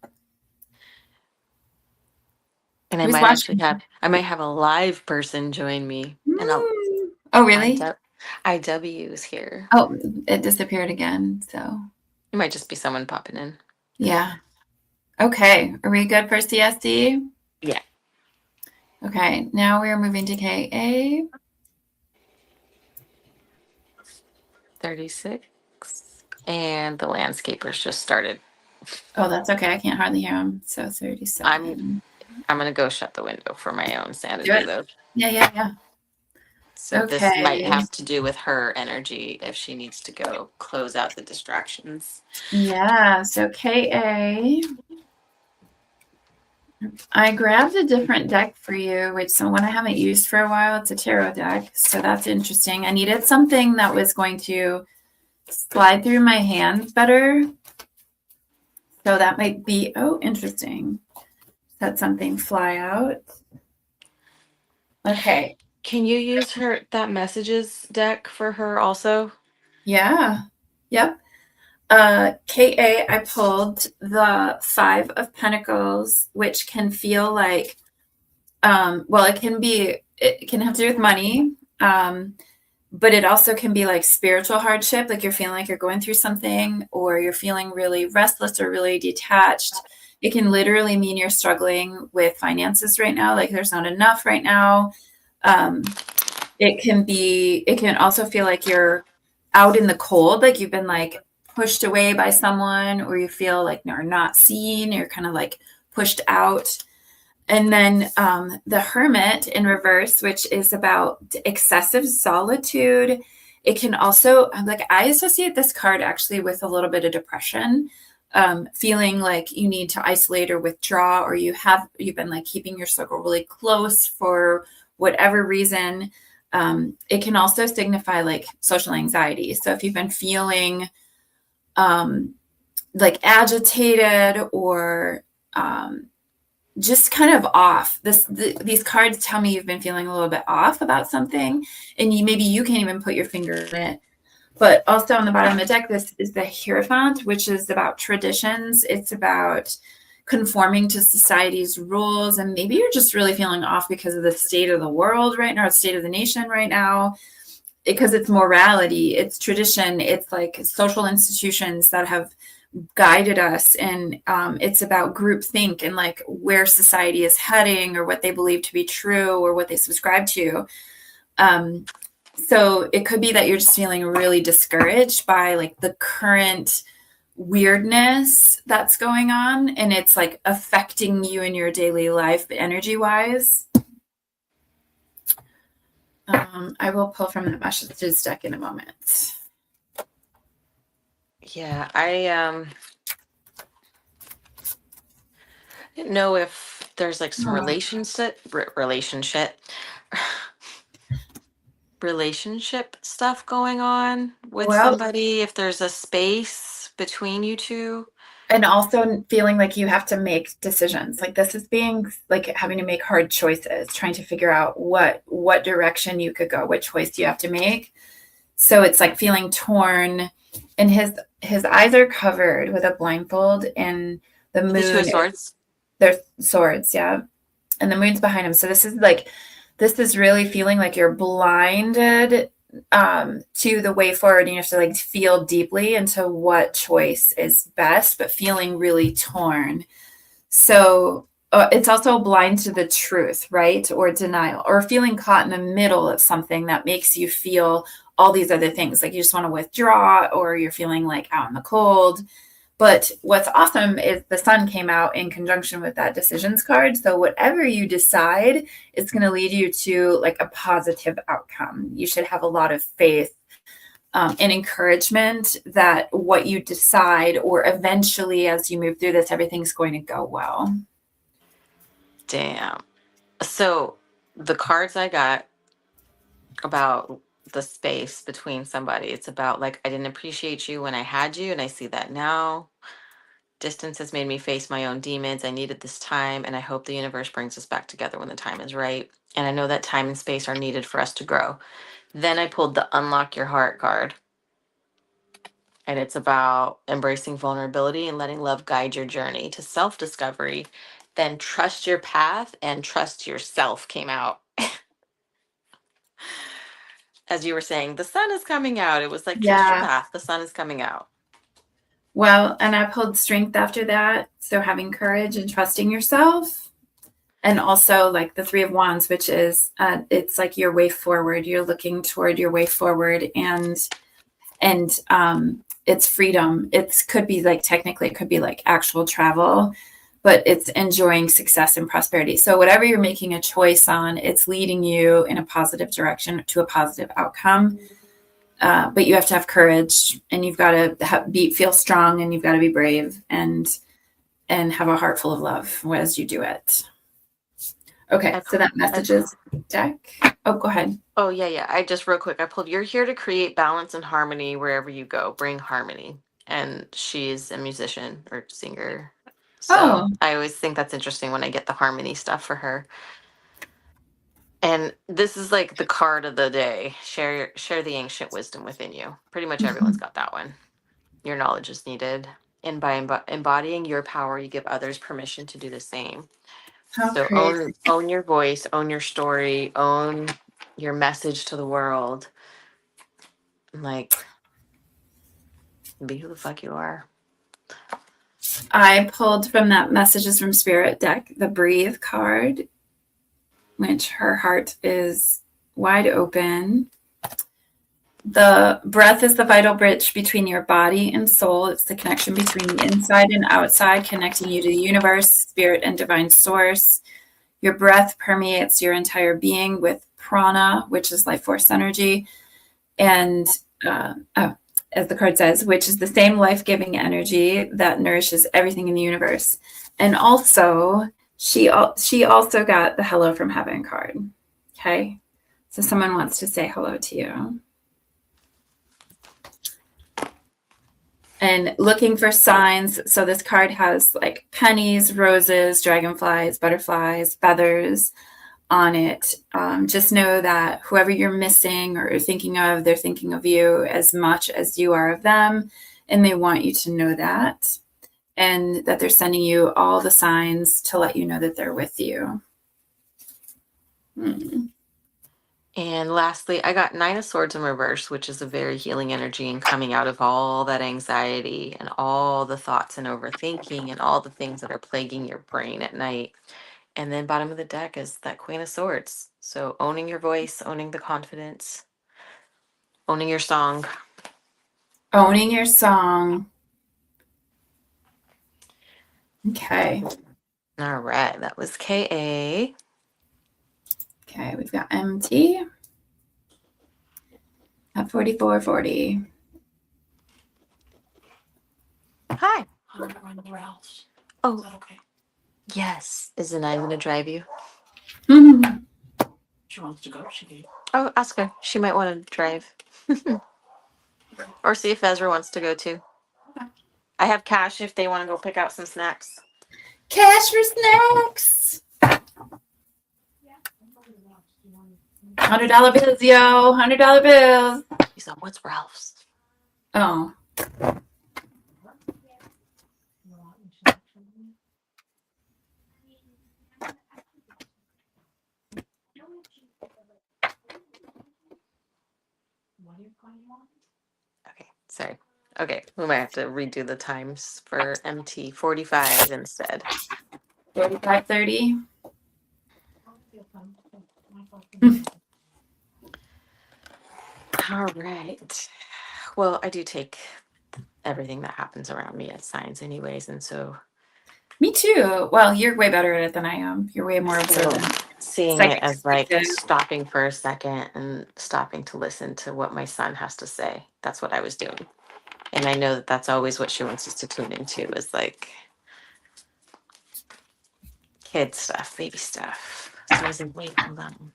And Who's watching? I might have a live person join me. And Oh, really? IW is here. Oh, it disappeared again. So, It might just be someone popping in. yeah. Okay. Are we good for CSD? Yeah. Okay. Now we are moving to KA. 36. And the landscapers just started. Oh, that's okay. I can't hardly hear him. So 37. I'm gonna go shut the window for my own Do sanity it. though. Yeah, yeah, yeah. So this might Okay. have to do with her energy if she needs to go close out the distractions. Yeah. So KA. I grabbed a different deck for you, which someone I haven't used for a while. It's a tarot deck. So that's interesting. I needed something that was going to slide through my hands better. So that might be, oh, interesting. Let something fly out. Okay. Can you use that messages deck for her also? Yeah. Yep. KA, I pulled the Five of Pentacles, which can feel like, well, it can have to do with money. But it also can be like spiritual hardship, like you're feeling like you're going through something, or you're feeling really restless or really detached. It can literally mean you're struggling with finances right now, like there's not enough right now. It can also feel like you're out in the cold, like you've been like pushed away by someone, or you feel like you're not seen, you're kind of like pushed out. And then the Hermit in reverse, which is about excessive solitude. It can also, like, I associate this card actually with a little bit of depression, feeling like you need to isolate or withdraw, or you've been like keeping your circle really close for whatever reason. It can also signify like social anxiety. So if you've been feeling like agitated or just kind of off. These cards tell me you've been feeling a little bit off about something, and maybe you can't even put your finger in it. But also on the bottom of the deck, this is the Hierophant, which is about traditions. It's about conforming to society's rules, and maybe you're just really feeling off because of the state of the world right now, or the state of the nation right now, because it's morality, it's tradition, it's like social institutions that have guided us, and it's about groupthink and like where society is heading or what they believe to be true or what they subscribe to. So it could be that you're just feeling really discouraged by like the current weirdness that's going on, and it's like affecting you in your daily life energy wise. I will pull from the messages deck in a moment. Yeah, I didn't know if there's like some relationship relationship stuff going on with Well, somebody, if there's a space between you two. and also feeling like you have to make decisions. Like this is being like having to make hard choices, trying to figure out what direction you could go, what choice you have to make. So it's like feeling torn, and his eyes are covered with a blindfold, and the The Two moon of Swords. there's swords, yeah, and the moon's behind him. So this is really feeling like you're blinded to the way forward, and you have to like feel deeply into what choice is best, but feeling really torn. So it's also blind to the truth, right? Or denial, or feeling caught in the middle of something that makes you feel all these other things. Like you just want to withdraw, or you're feeling like out in the cold. But what's awesome is the sun came out in conjunction with that decisions card. So whatever you decide, it's going to lead you to like a positive outcome. You should have a lot of faith and encouragement that what you decide, or eventually as you move through this, everything's going to go well. Damn. So the cards I got about the space between somebody, it's about like, I didn't appreciate you when I had you, and I see that now. Distance has made me face my own demons. I needed this time, and I hope the universe brings us back together when the time is right. And I know that time and space are needed for us to grow. Then I pulled the Unlock Your Heart card, and it's about embracing vulnerability and letting love guide your journey to self discovery. Then Trust Your Path and Trust Yourself came out. As you were saying, the sun is coming out. It was like, trust your Yeah. path, the sun is coming out. Well, and I pulled strength after that. So having courage and trusting yourself. And also like the Three of Wands, which is it's like your way forward. You're looking toward your way forward, and it's freedom. It could be like technically it could be like actual travel, but it's enjoying success and prosperity. So whatever you're making a choice on, it's leading you in a positive direction to a positive outcome. But you have to have courage, and you've got to feel strong, and you've got to be brave, and have a heart full of love as you do it. Okay, so that messages deck. Oh, go ahead. Oh, yeah. I just real quick, I pulled, you're here to create balance and harmony wherever you go. Bring harmony. And she's a musician or singer. So Oh, I always think that's interesting when I get the harmony stuff for her. And this is like the card of the day. Share the ancient wisdom within you. Pretty much everyone's got that one. Your knowledge is needed. And by embodying your power, you give others permission to do the same. how So crazy. own your voice, own your story, own your message to the world. Like, be who the fuck you are. I pulled from that Messages from Spirit deck the Breathe card, which her heart is wide open. The breath is the vital bridge between your body and soul. It's the connection between the inside and outside, connecting you to the universe, spirit, and divine source. Your breath permeates your entire being with prana, which is life force energy. And as the card says, which is the same life-giving energy that nourishes everything in the universe. And also, she also got the Hello from Heaven card. Okay, so someone wants to say hello to you. And looking for signs. So this card has like pennies, roses, dragonflies, butterflies, feathers on it. Just know that whoever you're missing or thinking of, they're thinking of you as much as you are of them. And they want you to know that. And that they're sending you all the signs to let you know that they're with you. And lastly, I got Nine of Swords in reverse, which is a very healing energy and coming out of all that anxiety and all the thoughts and overthinking and all the things that are plaguing your brain at night. And then bottom of the deck is that Queen of Swords. So owning your voice, owning the confidence, owning your song. Owning your song. Okay. All right. That was KA. Okay, we've got MT at 4440. Hi. I'm gonna run the house. Is Oh, that okay? yes. Isn't I going to drive you? She wants to go. She did. Oh, ask her. She might want to drive. Or see if Ezra wants to go too. I have cash if they want to go pick out some snacks. Cash for snacks. $100 bills, yo. $100 bills. He said, "What's Ralph's?" Oh. Okay, sorry. Okay, we might have to redo the times for MT 45 instead. 45:30. All right. Well, I do take everything that happens around me as signs, anyways, and so Me too. Well, you're way better at it than I am. You're way more observant. seeing it Psychic as like detective. stopping for a second and stopping to listen to what my son has to say. That's what I was doing. And I know that that's always what she wants us to tune into is like kid stuff, baby stuff. So I was like, wait, hold on.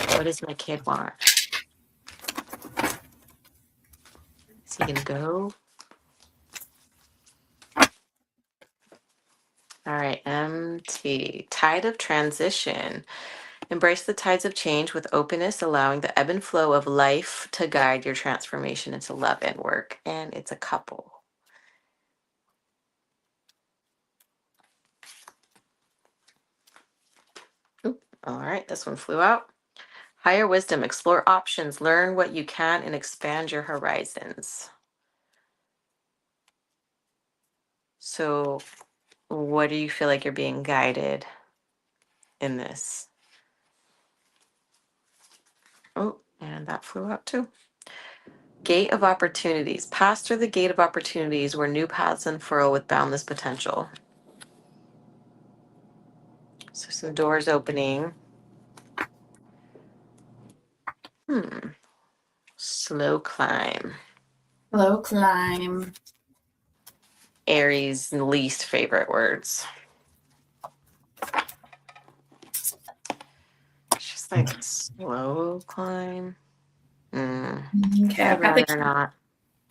What does my kid want? Is he gonna go? All right, MT, tide of transition. Embrace the tides of change with openness, allowing the ebb and flow of life to guide your transformation into love and work. And it's a couple. Oop, all right, this one flew out. Higher wisdom, explore options, learn what you can, and expand your horizons. So, what do you feel like you're being guided in this? Oh, and that flew out too. Gate of opportunities. Pass through the gate of opportunities where new paths unfurl with boundless potential. So, some doors opening. Slow climb. Slow climb. Aries' least favorite words. She's like, slow climb. Okay, I'd rather not.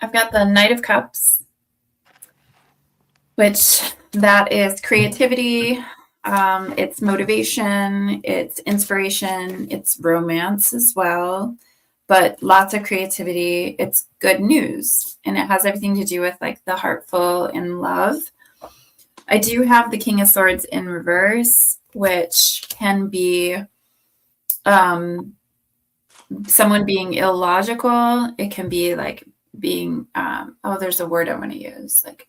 I've got the Knight of Cups, which that is creativity, it's motivation, it's inspiration, it's romance as well, but lots of creativity. It's good news, and it has everything to do with like the heartful and love. I do have the King of Swords in reverse, which can be someone being illogical. It can be like being there's a word I want to use, like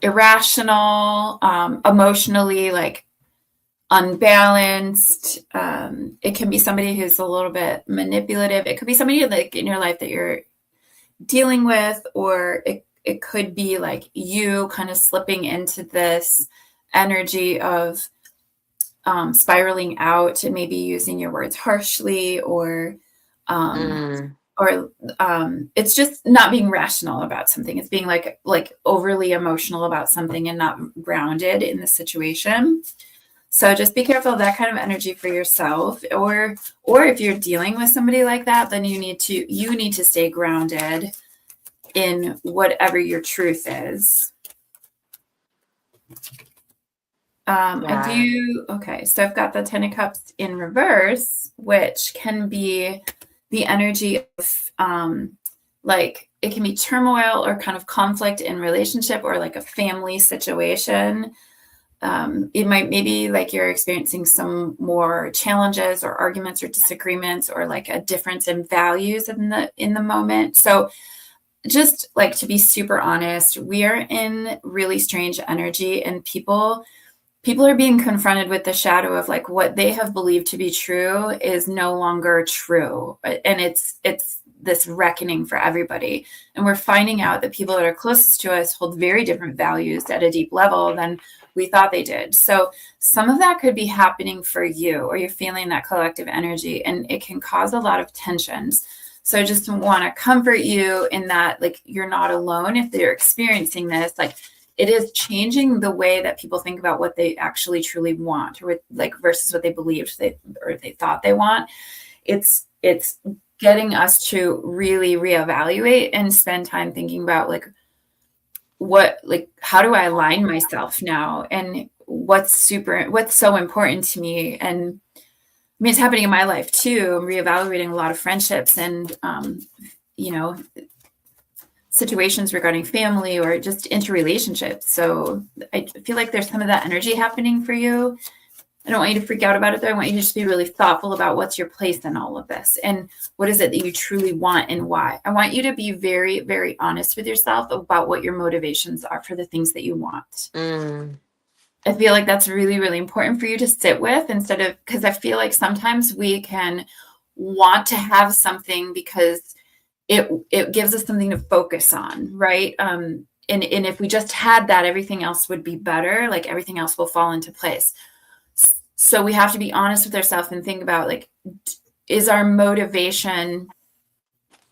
irrational, emotionally like unbalanced. It can be somebody who's a little bit manipulative. It could be somebody like in your life that you're dealing with, or it could be like you kind of slipping into this energy of spiraling out and maybe using your words harshly, or it's just not being rational about something. It's being like overly emotional about something and not grounded in the situation. So just be careful of that kind of energy for yourself, or if you're dealing with somebody like that, then you need to stay grounded in whatever your truth is. Okay, so I've got the Ten of Cups in reverse, which can be the energy of like it can be turmoil or kind of conflict in relationship, or like a family situation. It might maybe like you're experiencing some more challenges or arguments or disagreements, or like a difference in values in the moment. So just like to be super honest, we are in really strange energy, and people are being confronted with the shadow of like what they have believed to be true is no longer true. And it's this reckoning for everybody. And we're finding out that people that are closest to us hold very different values at a deep level than we thought they did. So some of that could be happening for you, or you're feeling that collective energy, and it can cause a lot of tensions. So I just want to comfort you in that, like, you're not alone if they're experiencing this. Like, it is changing the way that people think about what they actually truly want, or like versus what they believed they thought they want. It's getting us to really reevaluate and spend time thinking about like how do I align myself now, and what's so important to me. And I mean, it's happening in my life too. I'm reevaluating a lot of friendships and you know, situations regarding family or just interrelationships. So I feel like there's some of that energy happening for you. I don't want you to freak out about it though. I want you to just be really thoughtful about what's your place in all of this and what is it that you truly want and why. I want you to be very, very honest with yourself about what your motivations are for the things that you want. I feel like that's really, really important for you to sit with instead of, because I feel like sometimes we can want to have something because it gives us something to focus on, right? And if we just had that, everything else would be better. Like everything else will fall into place. So we have to be honest with ourselves and think about like, is our motivation,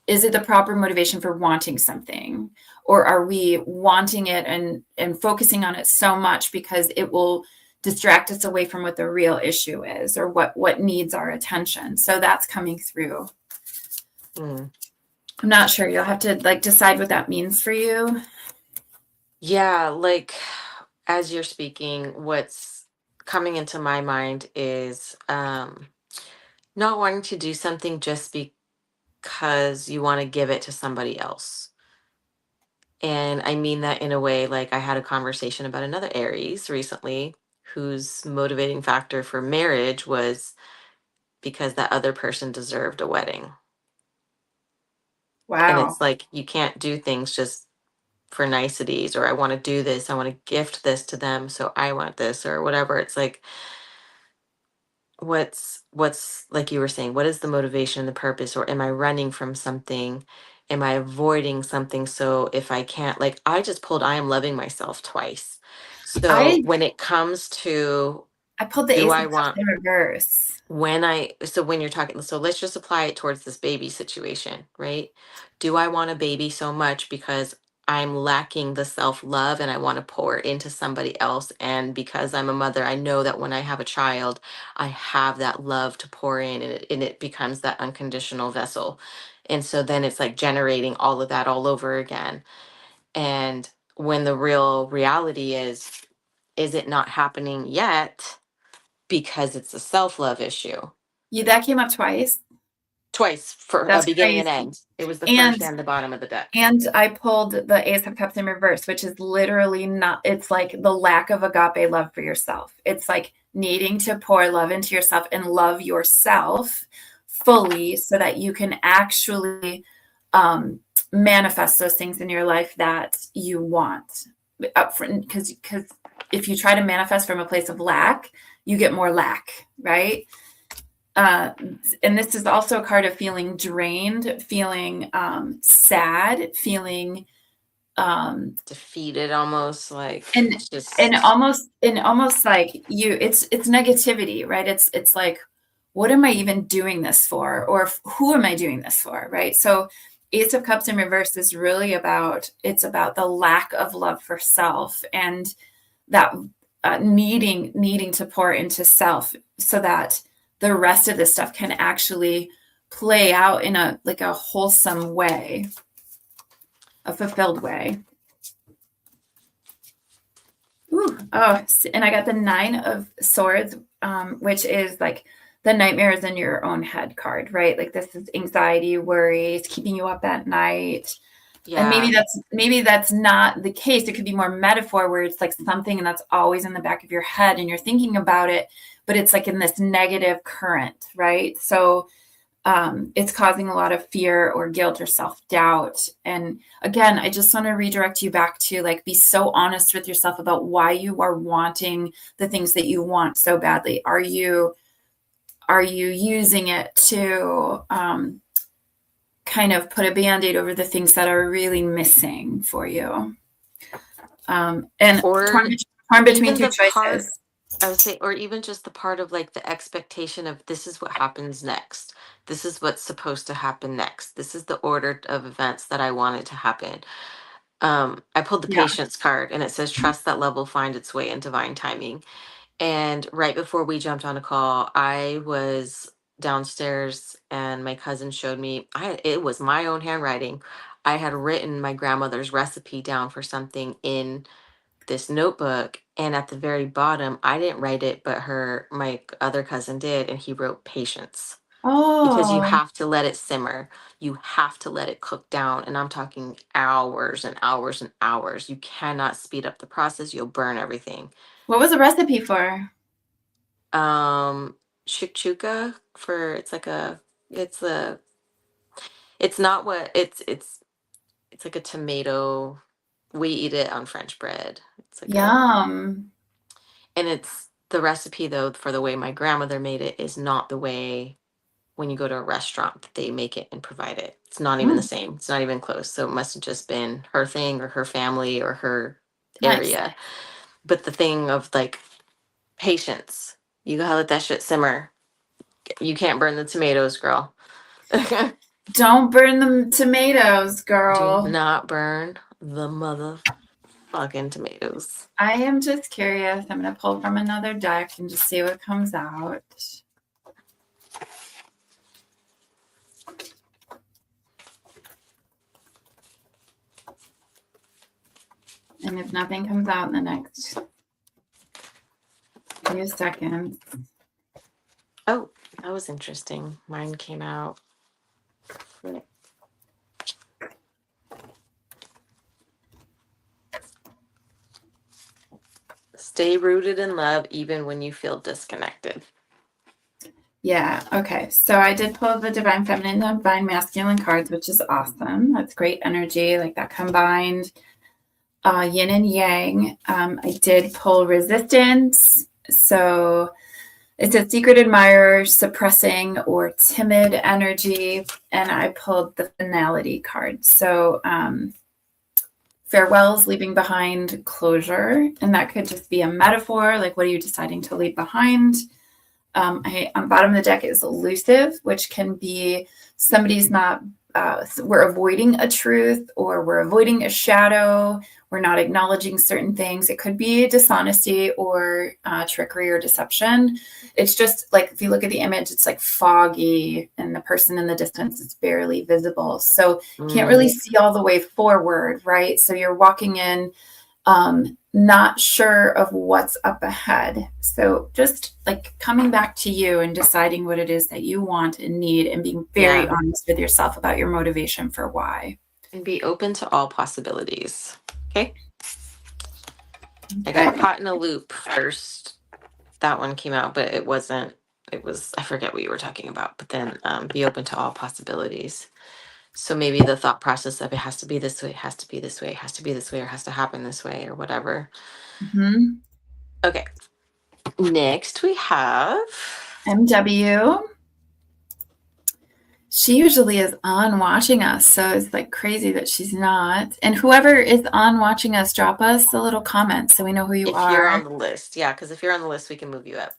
is it the proper motivation for wanting something? Or are we wanting it and focusing on it so much because it will distract us away from what the real issue is or what needs our attention? So that's coming through. I'm not sure. You'll have to like decide what that means for you. Yeah, like as you're speaking, what's coming into my mind is not wanting to do something just because you want to give it to somebody else. And I mean that in a way, like I had a conversation about another Aries recently whose motivating factor for marriage was because that other person deserved a wedding. And Wow. it's like you can't do things just for niceties, or I want to do this, I want to gift this to them, so I want this or whatever. It's like what's like you were saying, what is the motivation, the purpose, or am I running from something? Am I avoiding something? So if I can't, like I just pulled I am loving myself twice. So I when it comes to pulled the do Ace I of Cups want in reverse. when you're talking, so let's just apply it towards this baby situation, right? Do I want a baby so much because I'm lacking the self-love and I want to pour into somebody else? And because I'm a mother, I know that when I have a child, I have that love to pour in, and it becomes that unconditional vessel. And so then it's like generating all of that all over again. And when the real reality is it not happening yet because it's a self-love issue? That came up twice. Twice, for a That's beginning and crazy. end. It was the And first and the bottom of the deck. and I pulled the Ace of Cups in reverse, which is literally not, it's like the lack of agape love for yourself. It's like needing to pour love into yourself and love yourself fully so that you can actually manifest those things in your life that you want. Because if you try to manifest from a place of lack, you get more lack, right? And this is also a card of feeling drained, feeling sad, feeling Defeated, almost like and just almost like it's negativity, right? It's like, what am I even doing this for, or who am I doing this for, right? So Ace of Cups in reverse is really about the lack of love for self, and that needing to pour into self so that the rest of this stuff can actually play out in a wholesome way, a fulfilled way. Ooh, oh, and I got the 9 of Swords, which is like the nightmares in your own head card, right? Like this is anxiety, worry, it's keeping you up at night. yeah. And maybe that's not the case. It could be more metaphor where it's like something and that's always in the back of your head and you're thinking about it, but it's like in this negative current, right? So it's causing a lot of fear or guilt or self-doubt. And again, I just want to redirect you back to like, be so honest with yourself about why you are wanting the things that you want so badly. Are you using it to kind of put a Band-Aid over the things that are really missing for you? And Or torn between even two the part, choices. I would say, or even just the part of like the expectation of this is what happens next. This is what's supposed to happen next. This is the order of events that I want it to happen. I pulled the Yeah. patience card, and it says, trust that love will find its way in divine timing. And right before we jumped on a call, I was downstairs and my cousin showed me, it was my own handwriting. I had written my grandmother's recipe down for something in this notebook, and at the very bottom, I didn't write it, but my other cousin did, and he wrote patience, because you Oh, have to let it simmer. You have to let it cook down, and I'm talking hours and hours and hours. You cannot speed up the process. You'll burn everything. what was the recipe for? Shikchuka, for it's a it's not what it's like a tomato. We eat it on French bread. It's like a Yum. And it's the recipe, though, for the way my grandmother made it is not the way when you go to a restaurant that they make it and provide it. It's not even the Mm, same. It's not even close. So it must have just been her thing or her family or her nice. area. But the thing of like patience, you gotta let that shit simmer. You can't burn the tomatoes, girl. Don't burn the tomatoes, Do girl. not burn the motherfucking tomatoes. I am just curious. I'm going to pull from another deck and just see what comes out. And if nothing comes out in the next few seconds. Oh, that was interesting. Mine came out. Stay rooted in love even when you feel disconnected. Yeah. Okay. So I did pull the Divine Feminine and Divine Masculine cards, which is awesome. That's great energy, like that combined yin and yang. I did pull Resistance. So it's a secret admirer, suppressing or timid energy. And I pulled the Finality card. So farewells, leaving behind closure. And that could just be a metaphor. Like, what are you deciding to leave behind? On the bottom of the deck is elusive, which can be somebody's not, we're avoiding a truth or we're avoiding a shadow. We're not acknowledging certain things. It could be dishonesty or trickery or deception. It's just like, if you look at the image, it's like foggy and the person in the distance is barely visible. So can't really see all the way forward, right? So you're walking in not sure of what's up ahead. So just like coming back to you and deciding what it is that you want and need and being very honest with yourself about your motivation for why. And be open to all possibilities. Okay. I got caught in a loop first. That one came out, but it wasn't. It was, I forget what you were talking about, but then be open to all possibilities. So maybe the thought process of it has to be this way, it has to be this way, it has to be this way, or has to happen this way, or whatever. Mm-hmm. Okay. Next we have MW. She usually is on watching us, so it's like crazy that she's not. And whoever is on watching us, drop us a little comment so we know who you if you're on are. the list. Yeah, because if you're on the list, we can move you up.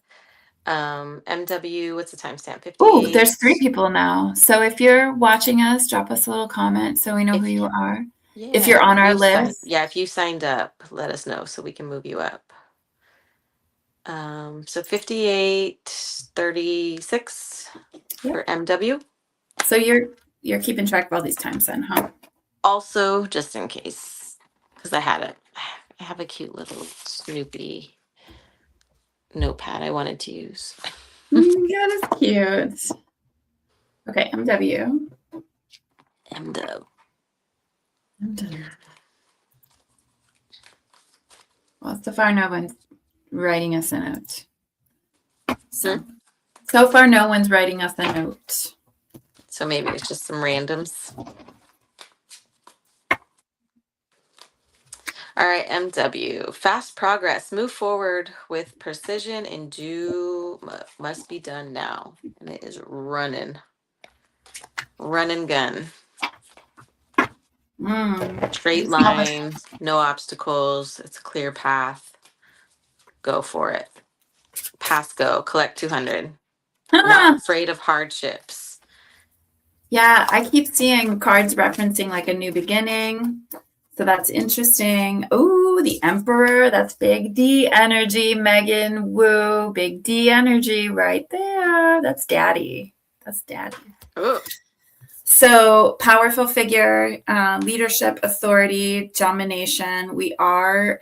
MW, what's the timestamp? 58. Oh, there's 3 people now. So if you're watching us, drop us a little comment so we know who you are. Yeah, If you're on our list. if you signed up, let us know so we can move you up. So 58, 36 for MW. So you're keeping track of all these times then, huh? Also, just in case, because I have a cute little Snoopy notepad I wanted to use. That is cute. Okay, MW. MW. Well, so far no one's writing us a note. So far no one's writing us a note. So maybe it's just some randoms. All right, MW. Fast progress. Move forward with precision and must be done now. And it is running. Run and gun. Straight lines, no obstacles. It's a clear path. Go for it. Pass go. Collect 200. Not afraid of hardships. Yeah, I keep seeing cards referencing like a new beginning. So that's interesting. Oh, the Emperor. That's big D energy, Megan. Woo, big D energy right there. That's daddy. That's daddy. Oh, So powerful figure, leadership, authority, domination. We are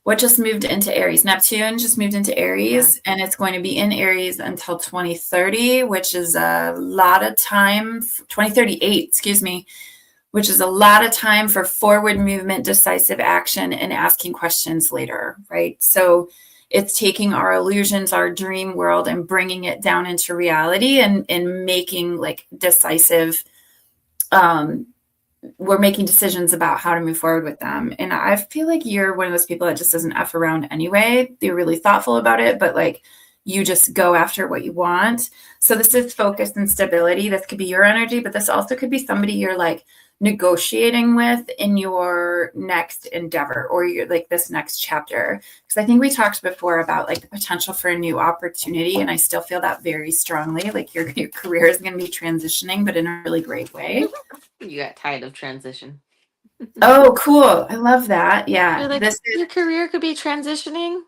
what just moved into Aries? Neptune just moved into Aries, and it's going to be in Aries until 2030, which is a lot of time. 2038, excuse me, which is a lot of time for forward movement, decisive action, and asking questions later, right? So it's taking our illusions, our dream world, and bringing it down into reality and making like decisive we're making decisions about how to move forward with them. And I feel like you're one of those people that just doesn't F around anyway. You're really thoughtful about it, but like you just go after what you want. So this is focus and stability. This could be your energy, but this also could be somebody you're like negotiating with in your next endeavor or your like this next chapter. Because I think we talked before about like the potential for a new opportunity. And I still feel that very strongly. Like your career is going to be transitioning, but in a really great way. you got tired of transition. Oh, cool. I love that. Yeah. You're like, your career could be transitioning.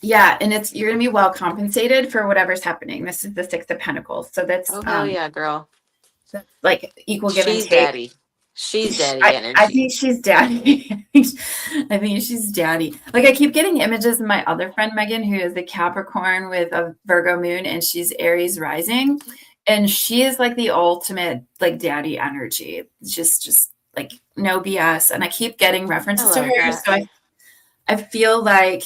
Yeah, and you're gonna be well compensated for whatever's happening. This is the Six of Pentacles. So that's hell yeah, girl. like equal give and She's take. daddy. She's daddy energy. I think she's daddy. I think she's daddy. Like I keep getting images of my other friend Megan, who is a Capricorn with a Virgo moon, and she's Aries rising. And she is like the ultimate like daddy energy. Just like no BS. And I keep getting references to her. That. So I feel like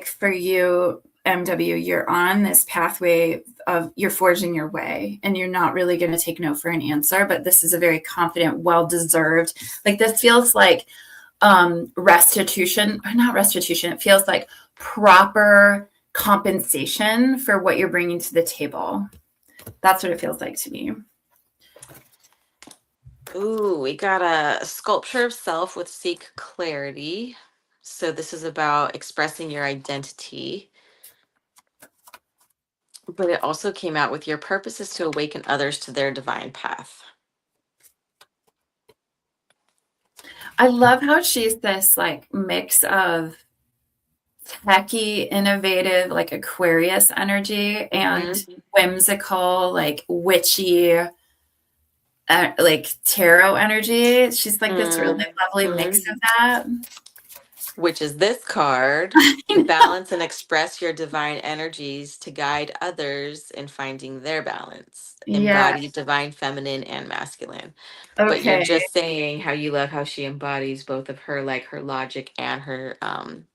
for you, MW, you're on this pathway of you're forging your way and you're not really going to take no for an answer, but this is a very confident, well-deserved, like this feels like restitution, or not restitution. It feels like proper compensation for what you're bringing to the table. That's what it feels like to me. Ooh, we got a sculpture of self with seek clarity. So this is about expressing your identity. But it also came out with your purpose is to awaken others to their divine path. I love how she's this like mix of techy, innovative, like Aquarius energy and whimsical, like witchy, like tarot energy. She's like this really lovely mix of that. Which is this card. Balance and express your divine energies to guide others in finding their balance. Embody divine feminine and masculine. Okay. But you're just saying how you love how she embodies both of her, like her logic and her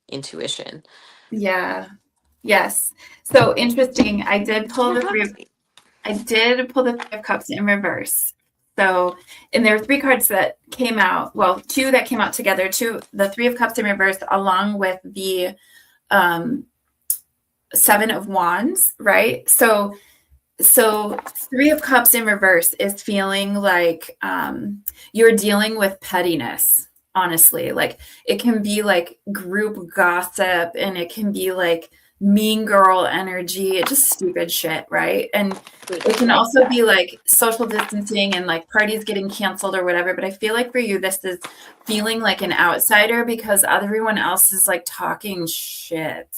intuition. Yeah. Yes. So interesting. I did pull the Three of Cups in reverse. So, and there were three cards that came out. Well, two that came out together. The Three of Cups in reverse, along with the Seven of Wands. Right. So Three of Cups in reverse is feeling like you're dealing with pettiness. Honestly, like it can be like group gossip, and it can be like mean girl energy, just stupid shit, right? And it can also be like social distancing and like parties getting canceled or whatever. But I feel like for you, this is feeling like an outsider because everyone else is like talking shit.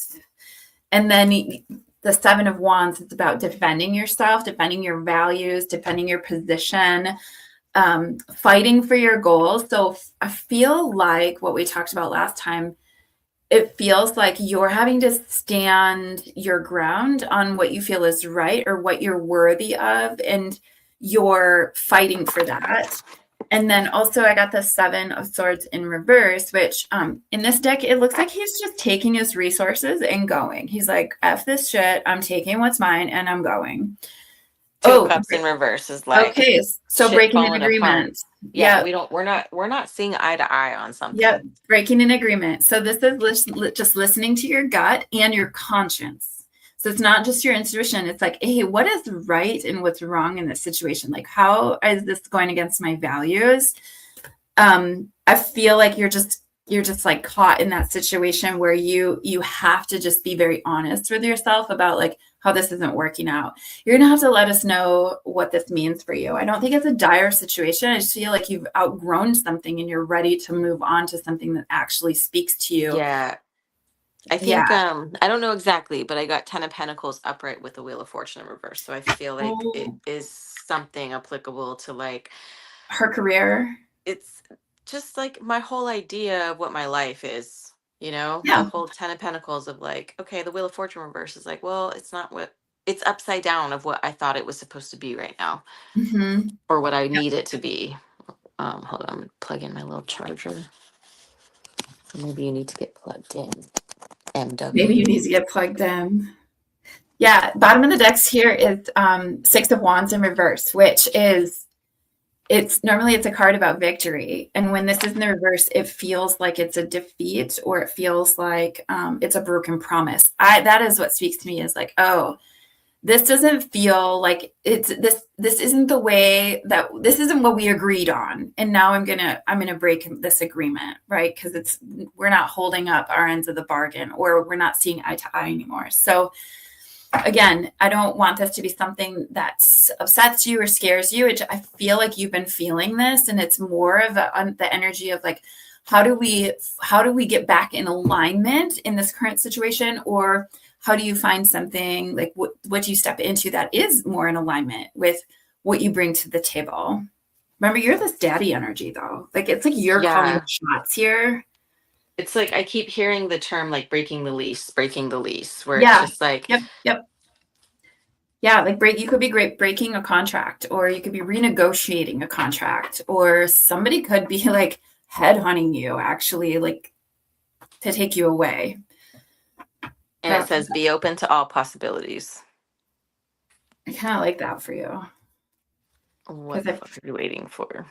And then the Seven of Wands, it's about defending yourself, defending your values, defending your position, fighting for your goals. So I feel like what we talked about last time, it feels like you're having to stand your ground on what you feel is right or what you're worthy of, and you're fighting for that. And then also I got the Seven of Swords in reverse, which in this deck, it looks like he's just taking his resources and going. He's like, F this shit. I'm taking what's mine and I'm going. Two of Cups in reverse is like, okay, so breaking an agreement. Yeah, we're not seeing eye to eye on something. Yep, breaking an agreement. So this is just listening to your gut and your conscience. So it's not just your intuition. It's like, hey, what is right and what's wrong in this situation? Like, how is this going against my values? I feel like you're just like caught in that situation where you have to just be very honest with yourself about like how this isn't working out. You're going to have to let us know what this means for you. I don't think it's a dire situation. I just feel like you've outgrown something and you're ready to move on to something that actually speaks to you. Yeah. I Yeah. think I don't know exactly, but I got 10 of Pentacles upright with the Wheel of Fortune in reverse. So I feel like it Oh, is something applicable to like her career. it's just like my whole idea of what my life is, you know, the Yeah. whole 10 of Pentacles of like, okay, the Wheel of Fortune reverse is like, well, it's not what it's upside down of what I thought it was supposed to be right now Mm-hmm. or what I need it to be. Hold on, I'm gonna plug in my little charger. So maybe you need to get plugged in. Maybe MW. you need to get plugged in. Yeah, bottom of the decks here is Six of Wands in reverse, which is it's normally it's a card about victory. And when this is in the reverse, it feels like it's a defeat or it feels like it's a broken promise. That is what speaks to me is like, oh, this doesn't feel like it's this isn't the way that this isn't what we agreed on. And now I'm gonna break this agreement, right? Because we're not holding up our ends of the bargain or we're not seeing eye to eye anymore. So again, I don't want this to be something that upsets you or scares you. I feel like you've been feeling this, and it's more of the energy of like, how do we get back in alignment in this current situation, or how do you find something like what do you step into that is more in alignment with what you bring to the table? Remember, you're this daddy energy though. Like it's like you're calling the Yeah. shots here. It's like I keep hearing the term like breaking the lease, where it's Yeah. just like, Yep. Yeah, like you could be great breaking a contract, or you could be renegotiating a contract, or somebody could be like headhunting you actually, like to take you away. and it That's says be open to all possibilities. I kind of like that for you. What the fuck are you waiting for?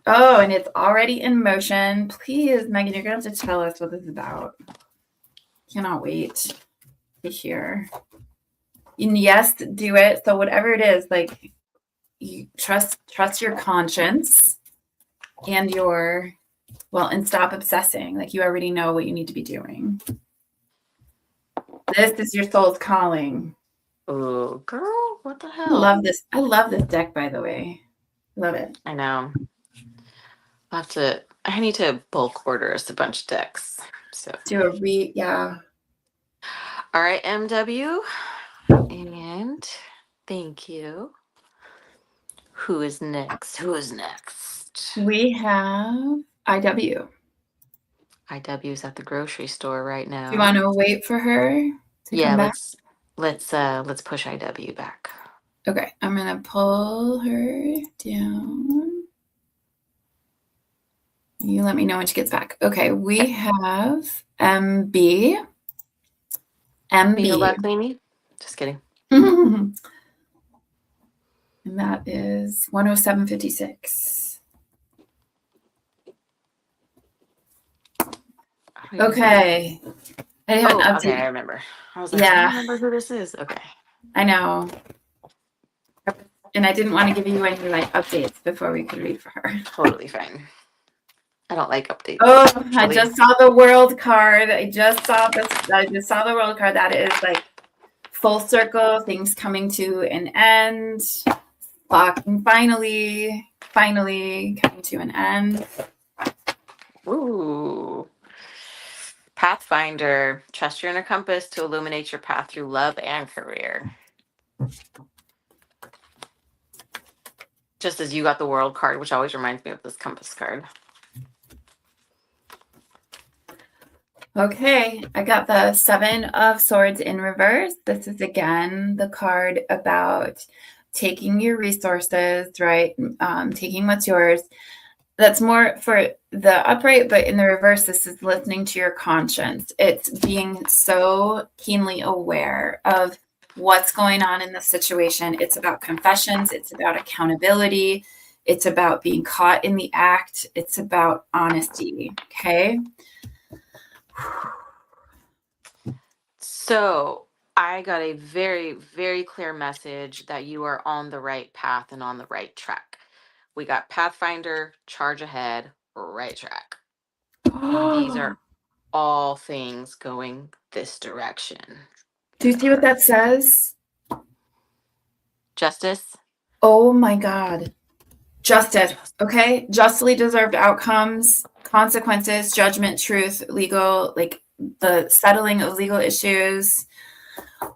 Oh, and it's already in motion. Please, Megan, you're gonna have to tell us what this is about. Cannot wait to hear. And yes, do it. So whatever it is, like you trust your conscience and and stop obsessing. Like you already know what you need to be doing. This is your soul's calling. Oh, girl, what the I hell? love this. I love this deck, by the way. Love it. I know. I need to bulk order us a bunch of decks. So, Do a yeah. all right, MW. And thank you. Who is next? We have IW. IW's at the grocery store right Do you now. want to wait for her to Yeah, come back? let's push IW back. Okay, I'm gonna pull her down. You let me know when she gets back. Okay, we have MB. Feel MB. that, Queenie? Just kidding. And that is 107.56. Okay. I have an update. Okay, I remember. I was like, I don't Yeah, remember who this is. Okay. I know. And I didn't want to give you any like updates before we could read for her. Totally fine. I don't like updates. Oh, I actually. just saw the world card. I just saw the world card. That is like full circle, things coming to an end. Fucking finally coming to an end. Ooh. Pathfinder. Trust your inner compass to illuminate your path through love and career. Just as you got the world card, which always reminds me of this compass card. Okay, I got the Seven of Swords in reverse. This is again the card about taking your resources, right? Taking what's yours. That's more for the upright, but in the reverse, this is listening to your conscience. It's being so keenly aware of what's going on in the situation. It's about confessions. It's about accountability. It's about being caught in the act. It's about honesty. Okay. So I got a very, very clear message that you are on the right path and on the right track. We got Pathfinder, charge ahead, right track. And these are all things going this direction. Do you see what that says? Justice. Oh my God. Justice. Okay. Justly deserved outcomes, consequences, judgment, truth, legal, like the settling of legal issues,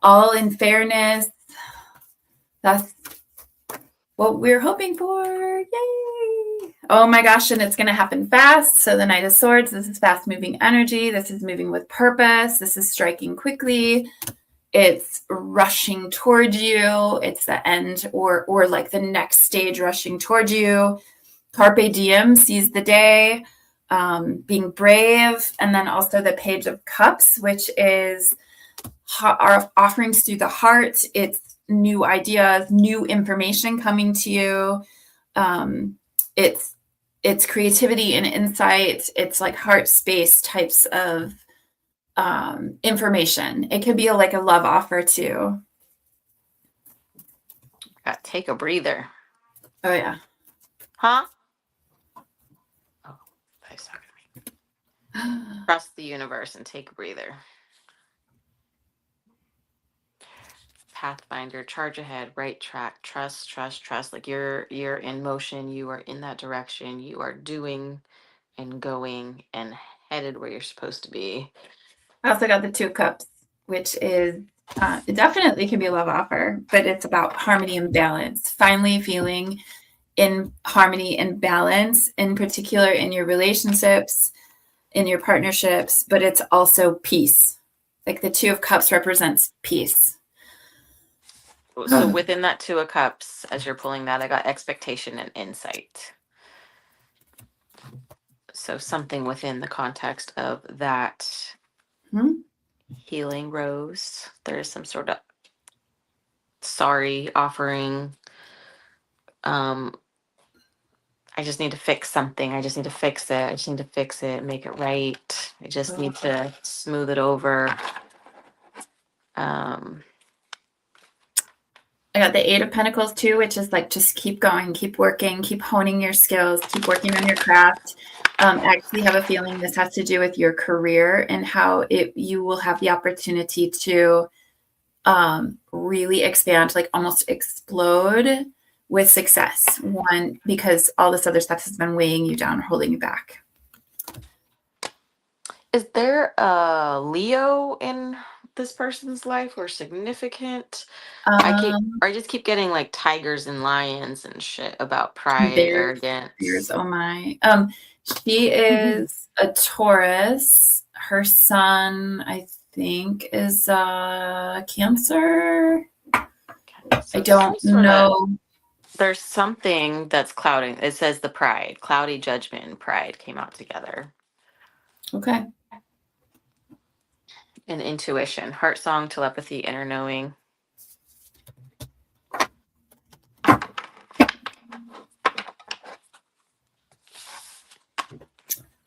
all in fairness. That's what we're hoping for. Yay. Oh my gosh. And it's going to happen fast. So the Knight of Swords, this is fast moving energy. This is moving with purpose. This is striking quickly. It's rushing toward you. It's the end or like the next stage rushing toward you. Carpe diem, seize the day, being brave. And then also the Page of Cups, which is our offerings through the heart. It's new ideas, new information coming to you. It's creativity and insight. It's like heart space types of information. It could be like a love offer too. Got take a breather. Oh yeah. Huh? Oh, that's not gonna be. Trust the universe and take a breather. Pathfinder, charge ahead, right track, trust. Like you're in motion, you are in that direction, you are doing and going and headed where you're supposed to be. I also got the Two of Cups, which is it definitely can be a love offer, but it's about harmony and balance. Finally feeling in harmony and balance, in particular in your relationships, in your partnerships, but it's also peace. Like the Two of Cups represents peace. So within that Two of Cups, as you're pulling that, I got expectation and insight. So something within the context of that healing rose, there is some sort of sorry offering. I just need to fix something. I just need to fix it. I just need to fix it, make it right. I just need to smooth it over. I got the Eight of Pentacles too, which is like just keep going, keep working, keep honing your skills, keep working on your craft. I actually have a feeling this has to do with your career and how you will have the opportunity to really expand, like almost explode with success. One, because all this other stuff has been weighing you down, holding you back. Is there a Leo in this person's life or significant? I just keep getting like tigers and lions and shit about pride, arrogance. Bears, oh my. She is a Taurus. Her sun, I think, is Cancer. So I don't know. There's something that's clouding. It says the pride, cloudy judgment and pride came out together. Okay. And intuition, heart song, telepathy, inner knowing.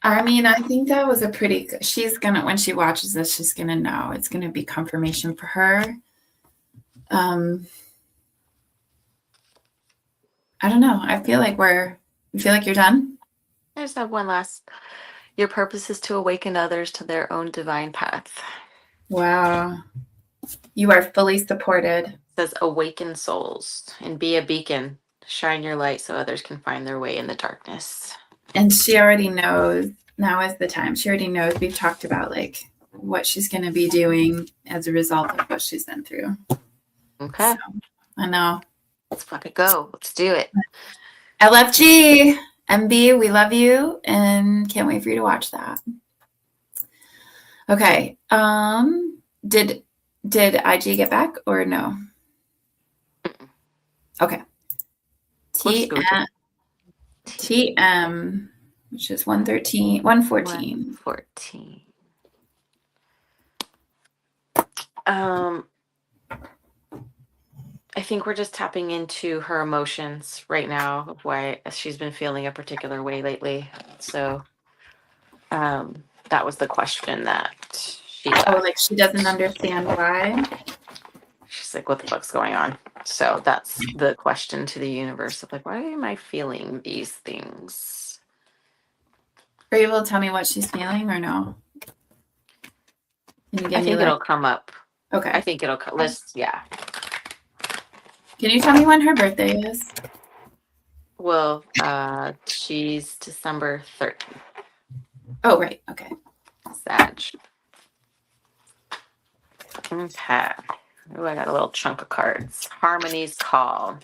I mean, I think that was a pretty, she's gonna, when she watches this, she's gonna know. It's gonna be confirmation for her. I don't know. I feel like you feel like you're done? I just have one last. Your purpose is to awaken others to their own divine path. Wow. You are fully supported. It says awaken souls and be a beacon. Shine your light so others can find their way in the darkness. And she already knows. Now is the time. She already knows. We've talked about like what she's going to be doing as a result of what she's been through. Okay. So, I know. Let's fucking go. Let's do it. LFG, MB, we love you and can't wait for you to watch that. Okay. Did IG get back or no? Okay. TM, which is 114. 114. I think we're just tapping into her emotions right now of why she's been feeling a particular way lately. So that was the question that she got. Oh, like she doesn't understand why? She's like, what the fuck's going on? So that's the question to the universe of like, why am I feeling these things? Are you able to tell me what she's feeling or no? I think it'll come up. Okay. I think it'll, yeah. Can you tell me when her birthday is? Well, she's December 13th, Oh, right. Okay. Sag. Okay. Oh, I got a little chunk of cards. Harmony's Call.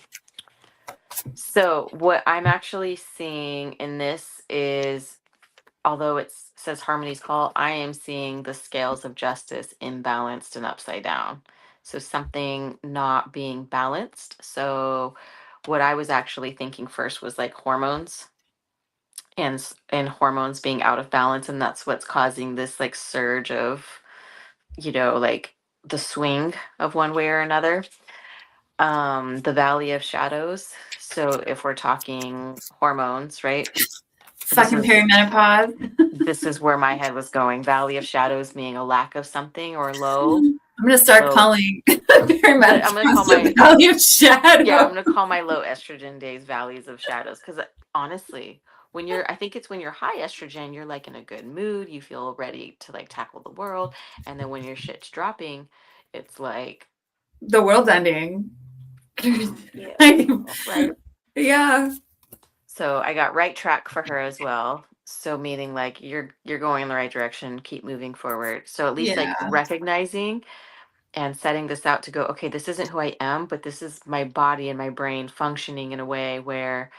So what I'm actually seeing in this is, although it says Harmony's Call, I am seeing the scales of justice imbalanced and upside down. So something not being balanced. So what I was actually thinking first was like hormones and hormones being out of balance, and that's what's causing this like surge of, like the swing of one way or another. The Valley of Shadows. So if we're talking hormones, right? This Fucking is perimenopause. this is where my head was going. Valley of Shadows being a lack of something or low. I'm gonna start Low. calling I'm gonna call perimenopause the my Valley of Shadow. yeah, I'm gonna call my low estrogen days valleys of shadows. Because honestly, I think it's when you're high estrogen, you're like in a good mood, you feel ready to like tackle the world, and then when your shit's dropping, it's like The world's ending. yeah, right. Yeah. So I got right track for her as well. So meaning like you're going in the right direction, keep moving forward. So at least like Yeah. recognizing and setting this out to go, okay, this isn't who I am, but this is my body and my brain functioning in a way where,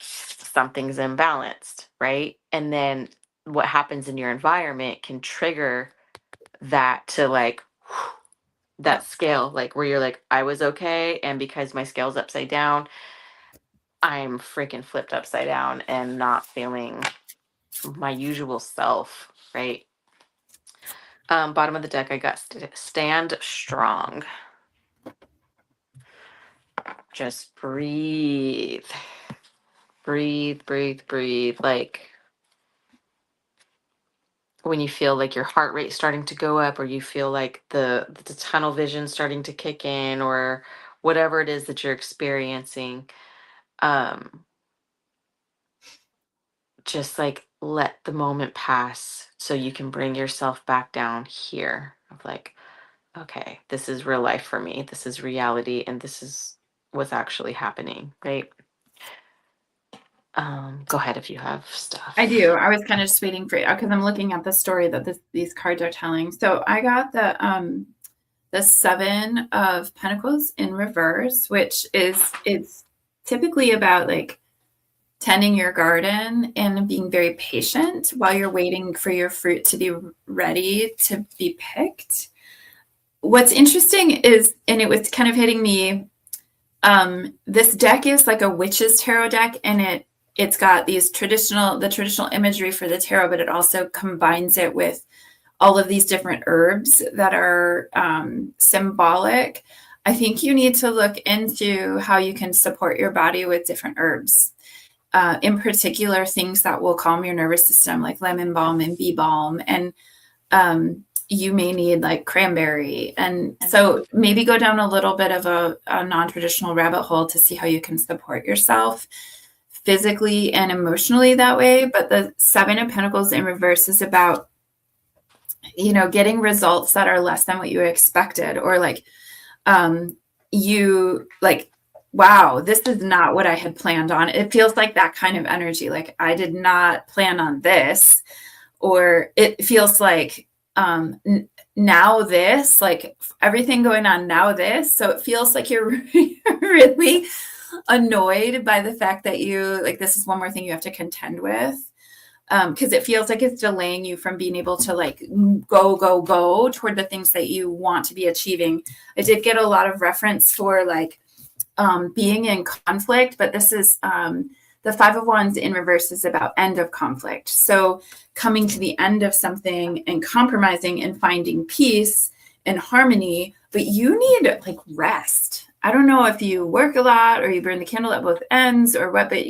something's imbalanced, right? And then what happens in your environment can trigger that to like that scale, like where you're like, I was okay. And because my scale's upside down, I'm freaking flipped upside down and not feeling my usual self, right? Bottom of the deck, I got stand strong. Just breathe. Breathe, breathe, breathe. Like when you feel like your heart rate starting to go up, or you feel like the tunnel vision starting to kick in, or whatever it is that you're experiencing, just like let the moment pass so you can bring yourself back down here of like, okay, this is real life for me, this is reality, and this is what's actually happening, right? Go ahead if you have stuff. I do. I was kind of just waiting for you because I'm looking at the story that these cards are telling. So I got the Seven of Pentacles in reverse, which is it's typically about like tending your garden and being very patient while you're waiting for your fruit to be ready to be picked. What's interesting is, and it was kind of hitting me, this deck is like a witch's tarot deck, and it's got the traditional imagery for the tarot, but it also combines it with all of these different herbs that are symbolic. I think you need to look into how you can support your body with different herbs. In particular, things that will calm your nervous system, like lemon balm and bee balm. And you may need like cranberry. And so maybe go down a little bit of a non-traditional rabbit hole to see how you can support yourself physically and emotionally that way. But the Seven of Pentacles in reverse is about, getting results that are less than what you expected, or like, you like, wow, this is not what I had planned on. It feels like that kind of energy. Like I did not plan on this, or it feels like, now this, like everything going on now this. So it feels like you're really annoyed by the fact that this is one more thing you have to contend with. Because it feels like it's delaying you from being able to like go toward the things that you want to be achieving. I did get a lot of reference for like being in conflict, but this is the Five of Wands in reverse is about end of conflict. So coming to the end of something and compromising and finding peace and harmony, but you need like rest. I don't know if you work a lot or you burn the candle at both ends or what, but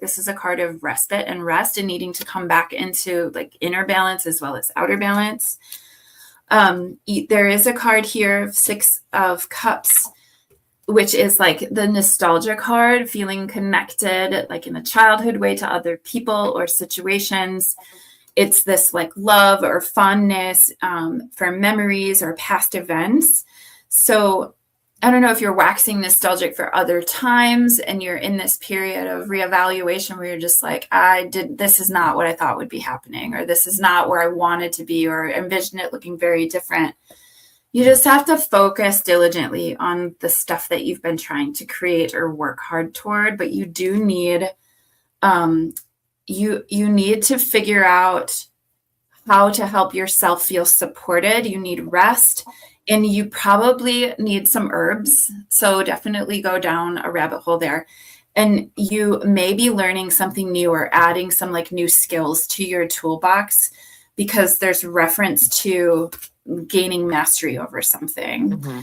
this is a card of respite and rest and needing to come back into like inner balance as well as outer balance. There is a card here of Six of Cups, which is like the nostalgia card, feeling connected like in a childhood way to other people or situations. it's this like love or fondness for memories or past events. So I don't know if you're waxing nostalgic for other times and you're in this period of reevaluation where you're just like, this is not what I thought would be happening, or this is not where I wanted to be, or envision it looking very different. You just have to focus diligently on the stuff that you've been trying to create or work hard toward. But you do need, you need to figure out how to help yourself feel supported. You need rest, and you probably need some herbs. So definitely go down a rabbit hole there. And you may be learning something new or adding some like new skills to your toolbox, because there's reference to gaining mastery over something. Mm-hmm.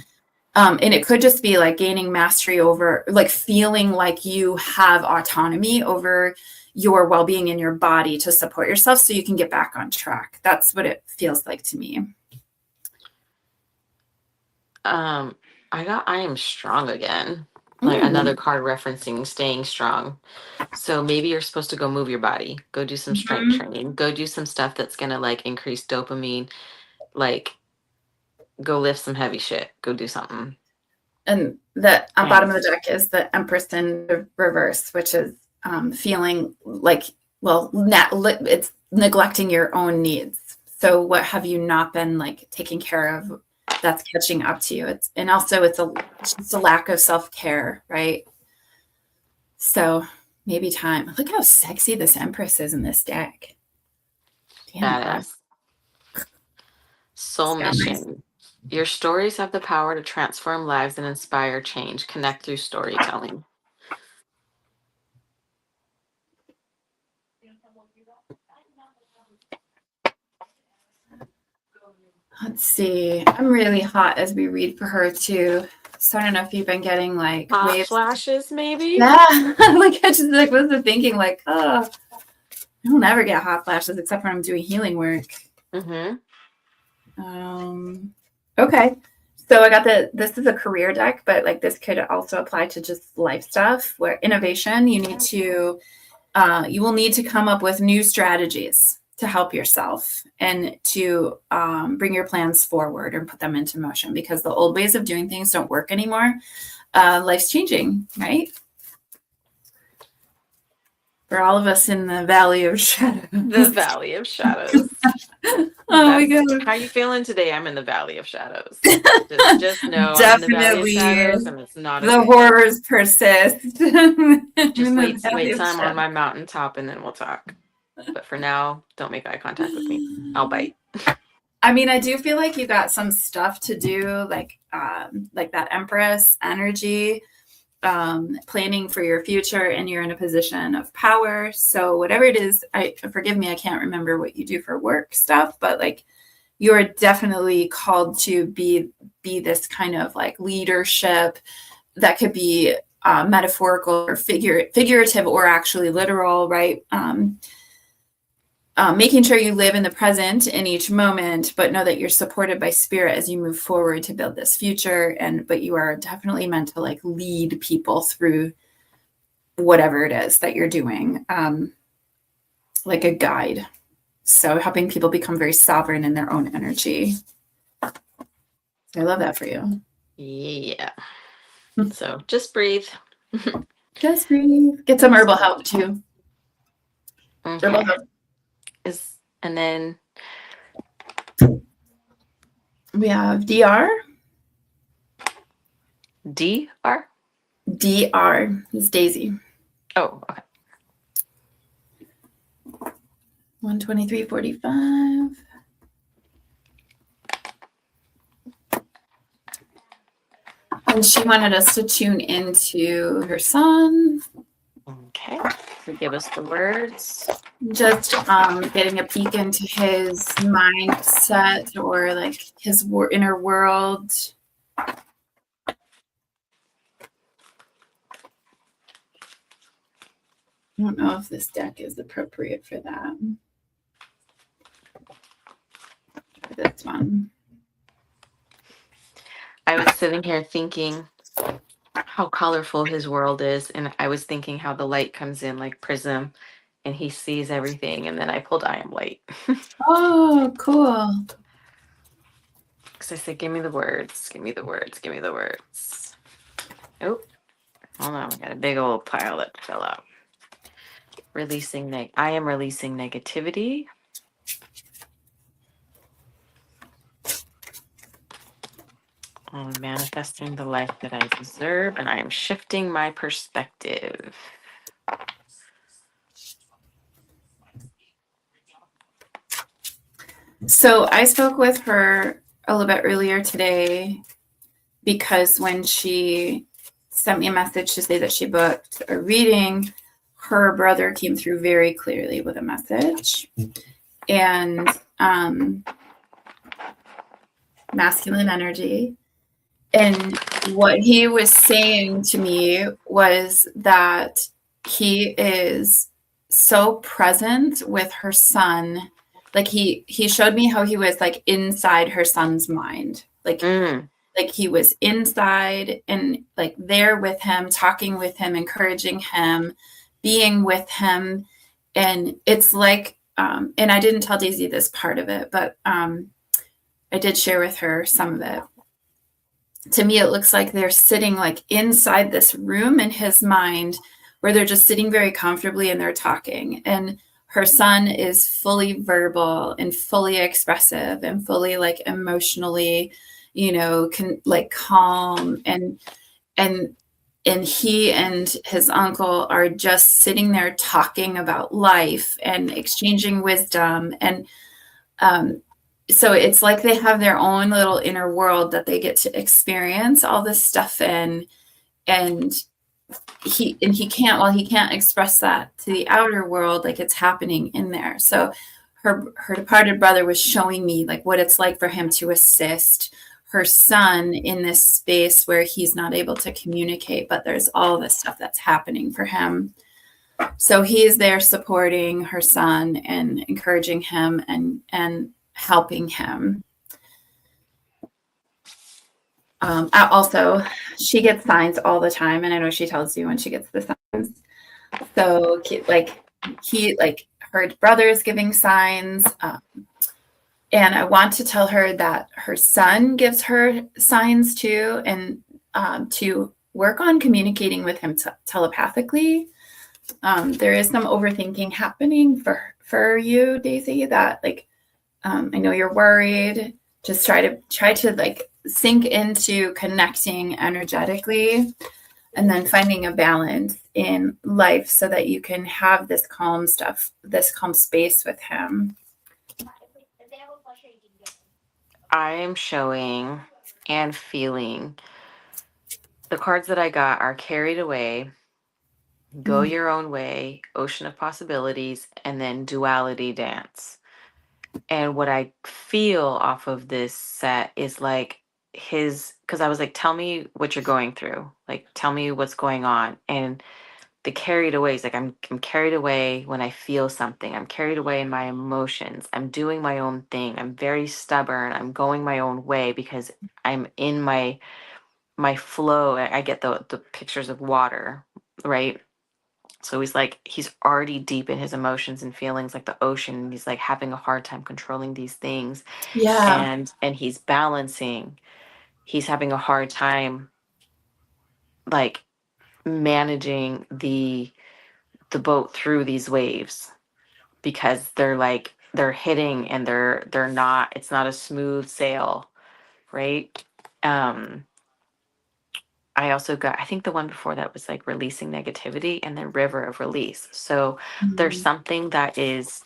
And it could just be like gaining mastery over, like feeling like you have autonomy over your well-being in your body to support yourself so you can get back on track. That's what it feels like to me. I am strong again. Like another card referencing staying strong. So maybe you're supposed to go move your body, go do some strength training, go do some stuff that's gonna like increase dopamine, like go lift some heavy shit, go do something. And the bottom of the deck is the Empress in reverse, which is feeling like, well, it's neglecting your own needs. So what have you not been like taking care of that's catching up to you? It's just a lack of self-care, right? So maybe time. Look how sexy this Empress is in this deck. Damn. Soul mission. Your stories have the power to transform lives and inspire change. Connect through storytelling. Let's see. I'm really hot as we read for her too. So I don't know if you've been getting like hot waves. Flashes, maybe. Yeah, like I just like was thinking like, oh, I don't ever get hot flashes except when I'm doing healing work. Mm-hmm. Okay, so I got this is a career deck, but like this could also apply to just life stuff. Where innovation, you will need to come up with new strategies to help yourself and to bring your plans forward and put them into motion, because the old ways of doing things don't work anymore. Life's changing, right? For all of us in the Valley of Shadows. The Valley of Shadows. My God. How you feeling today? I'm in the Valley of Shadows. Just know Definitely. I'm in the Valley of Shadows, and it's not the horrors persist. Just wait till I'm on my mountaintop, and then we'll talk. But for now, don't make eye contact with me. I'll bite. I mean, I do feel like you got some stuff to do, like that Empress energy, planning for your future, and you're in a position of power. So whatever it is, forgive me, I can't remember what you do for work stuff, but like you're definitely called to be this kind of like leadership that could be metaphorical or figurative or actually literal, right? Making sure you live in the present in each moment, but know that you're supported by spirit as you move forward to build this future. But you are definitely meant to like lead people through whatever it is that you're doing, like a guide. So helping people become very sovereign in their own energy. So I love that for you. Yeah. So just breathe. Just breathe. Get some herbal help too. Okay. Herbal help. And then we have DR. DR? DR is Daisy. Oh, okay. 123.45. And she wanted us to tune into her son. Okay. So give us the words. Just getting a peek into his mindset or like his inner world. I don't know if this deck is appropriate for that. This one. I was sitting here thinking how colorful his world is, and I was thinking how the light comes in like prism and he sees everything. And then I pulled I am light. Oh, cool. Because I said, give me the words, give me the words, give me the words. Oh, hold on. I got a big old pile that fell out. I am releasing negativity. I'm manifesting the life that I deserve, and I am shifting my perspective. So I spoke with her a little bit earlier today because when she sent me a message to say that she booked a reading, her brother came through very clearly with a message. And masculine energy. And what he was saying to me was that he is so present with her son. Like he showed me how he was like inside her son's mind. Like he was inside and like there with him, talking with him, encouraging him, being with him. And it's like, and I didn't tell Daisy this part of it, but I did share with her some of it. To me, it looks like they're sitting like inside this room in his mind where they're just sitting very comfortably and they're talking. And her son is fully verbal and fully expressive and fully like emotionally, like calm and he and his uncle are just sitting there talking about life and exchanging wisdom. And so it's like they have their own little inner world that they get to experience all this stuff in. And he can't express that to the outer world, like it's happening in there. So her departed brother was showing me like what it's like for him to assist her son in this space where he's not able to communicate, but there's all this stuff that's happening for him. So he is there supporting her son and encouraging him and helping him. Also, she gets signs all the time, and I know she tells you when she gets the signs. So her brother is giving signs, and I want to tell her that her son gives her signs too, and to work on communicating with him telepathically. There is some overthinking happening for you, Daisy, that I know you're worried. Just try to like sink into connecting energetically and then finding a balance in life so that you can have this calm space with him. I am showing and feeling the cards that I got are carried away, go your own way, ocean of possibilities, and then duality dance. And what I feel off of this set is like because I was like, tell me what you're going through. Like, tell me what's going on. And the carried away is like, I'm carried away when I feel something. I'm carried away in my emotions. I'm doing my own thing. I'm very stubborn. I'm going my own way because I'm in my flow. I get the pictures of water, right? So he's already deep in his emotions and feelings like the ocean. He's like having a hard time controlling these things. Yeah. And he's balancing. He's having a hard time like managing the boat through these waves because they're hitting and they're not, it's not a smooth sail, right? I also got, I think the one before that was like releasing negativity and then river of release. So there's something that is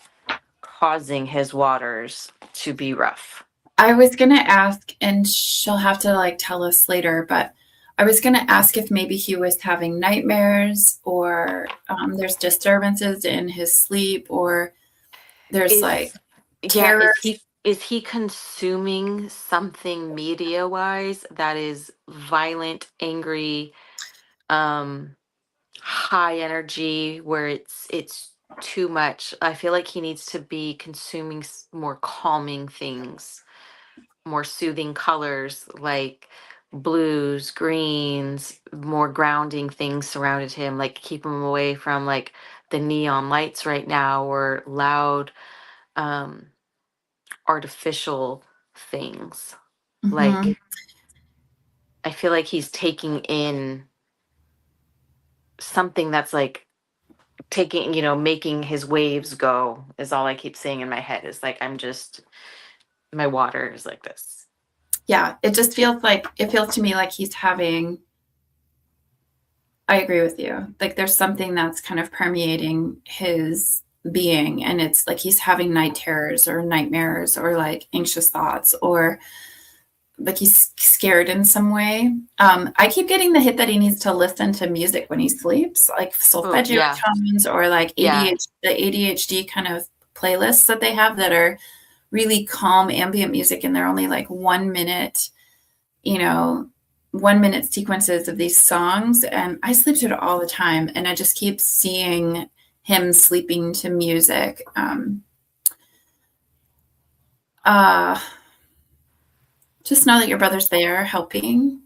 causing his waters to be rough. I was going to ask, and she'll have to like tell us later, but I was going to ask if maybe he was having nightmares or there's disturbances in his sleep or there's terror. Is he consuming something media wise that is violent, angry, high energy, where it's too much? I feel like he needs to be consuming more calming things, more soothing colors like blues, greens, more grounding things surrounded him, like keep him away from like the neon lights right now or loud artificial things. Mm-hmm. Like, I feel like he's taking in something that's like taking, making his waves go, is all I keep saying in my head. Is like, my water is like this. Yeah, it feels to me like he's having, I agree with you. Like there's something that's kind of permeating his being, and it's like he's having night terrors or nightmares or like anxious thoughts, or like he's scared in some way. I keep getting the hit that he needs to listen to music when he sleeps, like Oh, solfeggio yeah. tones or like Yeah. the ADHD kind of playlists that they have that are really calm ambient music, and they're only like 1 minute, 1 minute sequences of these songs. And I sleep to it all the time, and I just keep seeing him sleeping to music. Just know that your brother's there helping,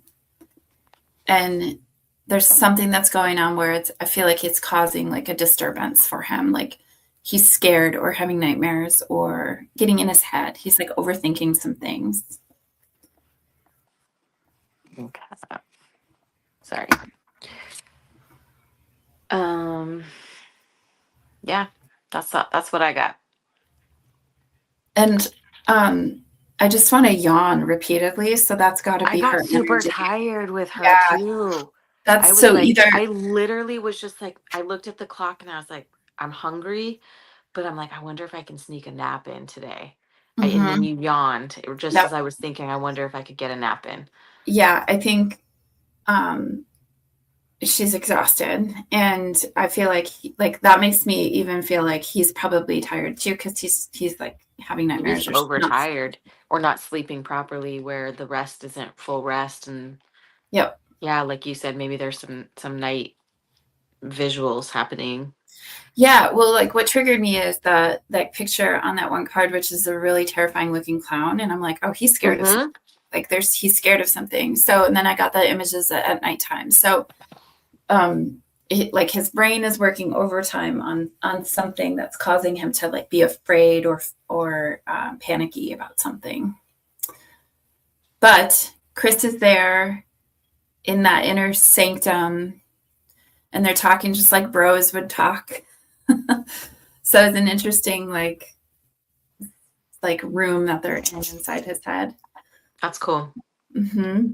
and there's something that's going on where I feel like it's causing like a disturbance for him. Like he's scared or having nightmares or getting in his head. He's like overthinking some things. Okay. Sorry. Yeah, that's what I got. And I just want to yawn repeatedly, so that's got to I be got her super energy. tired with her Yeah, too. I that's was so like, either. I literally was just like, I looked at the clock and I was like, I'm hungry, but I'm like, I wonder if I can sneak a nap in today. And then Mhm. you yawned just as Yep. I was thinking, I wonder if I could get a nap in. Yeah, I think um, she's exhausted, and I feel like like that makes me even feel like he's probably tired too, because he's like having He's nightmares or not. overtired or not sleeping properly where the rest isn't full rest. And Yep. yeah, like you said, maybe there's some night visuals happening. Yeah, well, like what triggered me is that picture on that one card, which is a really terrifying looking clown, and I'm like, oh, he's scared of something. Mm-hmm. Like he's scared of something. So, and then I got the images at nighttime. So, like his brain is working overtime on something that's causing him to like be afraid or panicky about something. But Chris is there in that inner sanctum, and they're talking just like bros would talk. So it's an interesting like room that they're in inside his head. That's cool. Mm-hmm.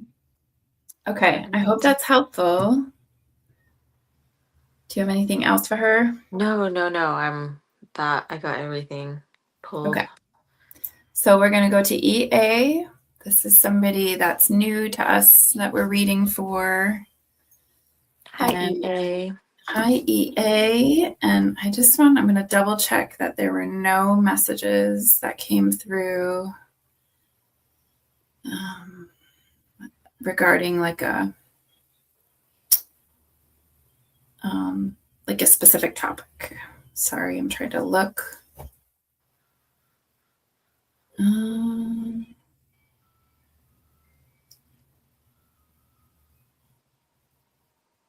Okay, I hope that's helpful. Do you have anything else for her? No. I got everything pulled. Okay. So we're going to go to EA. This is somebody that's new to us that we're reading for. Hi, EA. Hi, EA. And I'm going to double check that there were no messages that came through regarding like a specific topic. Sorry, I'm trying to look.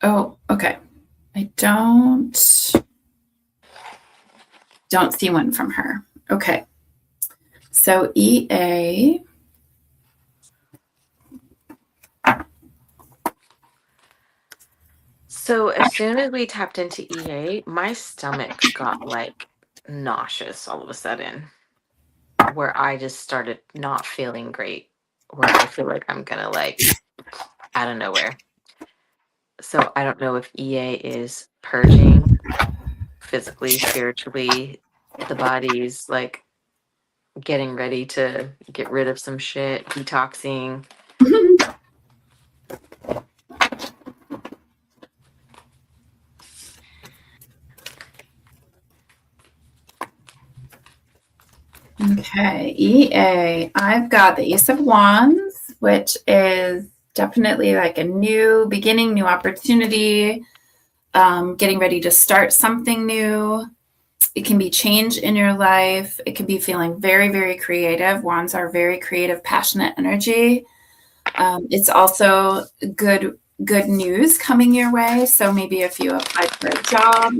Oh, okay. I don't see one from her. Okay. So EA. So as soon as we tapped into EA, my stomach got like nauseous all of a sudden, where I just started not feeling great, where I feel like I'm gonna like out of nowhere. So I don't know if EA is purging physically, spiritually, the body's like getting ready to get rid of some shit, detoxing. Okay, EA. I've got the Ace of Wands, which is definitely like a new beginning, new opportunity, getting ready to start something new. It can be change in your life. It can be feeling very, very creative. Wands are very creative, passionate energy. It's also good news coming your way. So maybe if you applied for a job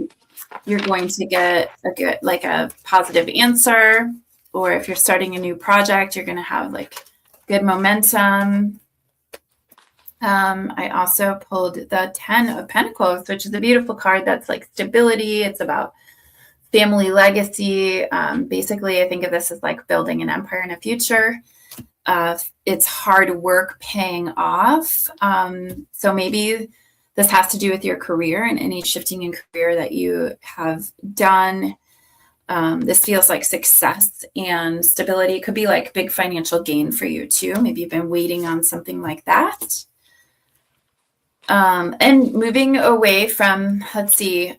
you're going to get a good, like a positive answer. Or if you're starting a new project, you're going to have like good momentum. I also pulled the 10 of Pentacles, which is a beautiful card that's like stability. It's about family legacy. Basically, I think of this as like building an empire in a future. It's hard work paying off. So maybe this has to do with your career and any shifting in career that you have done. This feels like success and stability. It could be like big financial gain for you too. Maybe you've been waiting on something like that. And moving away from, let's see.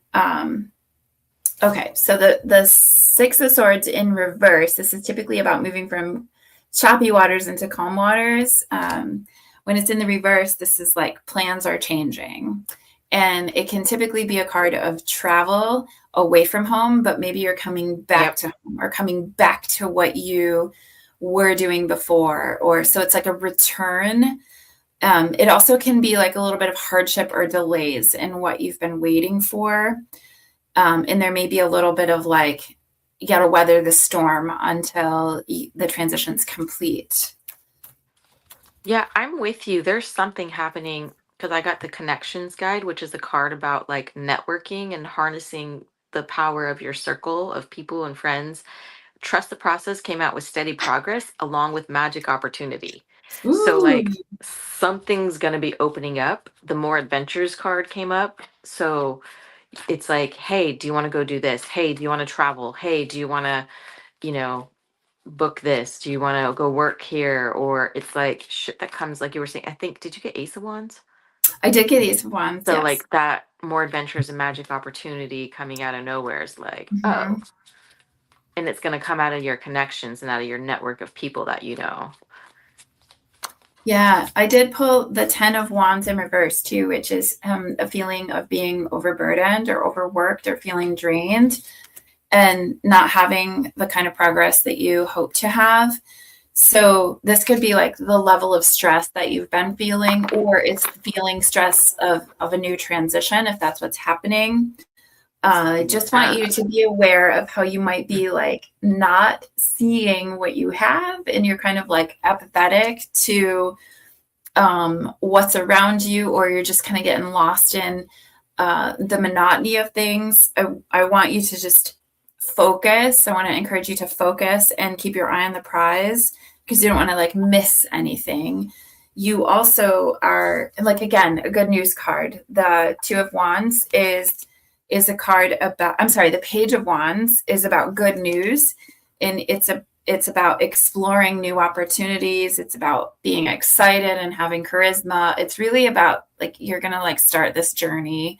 Okay, so the Six of Swords in reverse. This is typically about moving from choppy waters into calm waters. When it's in the reverse, this is like plans are changing. And it can typically be a card of travel away from home, but maybe you're coming back to home or coming back to what you were doing before. Or so it's like a return. It also can be like a little bit of hardship or delays in what you've been waiting for. And there may be a little bit of like, you got to weather the storm until the transition's complete. Yeah, I'm with you. There's something happening because I got the connections guide, which is a card about like networking and harnessing the power of your circle of people and friends. Trust the process came out with steady progress along with magic opportunity. So Ooh, like something's going to be opening up. The more adventures card came up. So it's like, hey, do you want to go do this? Hey, do you want to travel? Hey, do you want to, you know, book this? Do you want to go work here? Or it's like shit that comes, like you were saying. I think, did you get Ace of Wands? I did get these ones, So yes. like that more adventures and magic opportunity coming out of nowhere is like, Mm-hmm. oh, and it's going to come out of your connections and out of your network of people that you know. Yeah, I did pull the 10 of Wands in reverse too, which is a feeling of being overburdened or overworked or feeling drained and not having the kind of progress that you hope to have. So this could be like the level of stress that you've been feeling, or it's feeling stress of a new transition, if that's what's happening. I just want you to be aware of how you might be like not seeing what you have, and you're kind of like apathetic to what's around you, or you're just kind of getting lost in the monotony of things. I want you to just focus. I want to encourage you to focus and keep your eye on the prize because you don't want to like miss anything. You also are like, again, a good news card. The Two of Wands is a card about, I'm sorry, the Page of Wands is about good news, and it's about exploring new opportunities. It's about being excited and having charisma. It's really about like you're going to like start this journey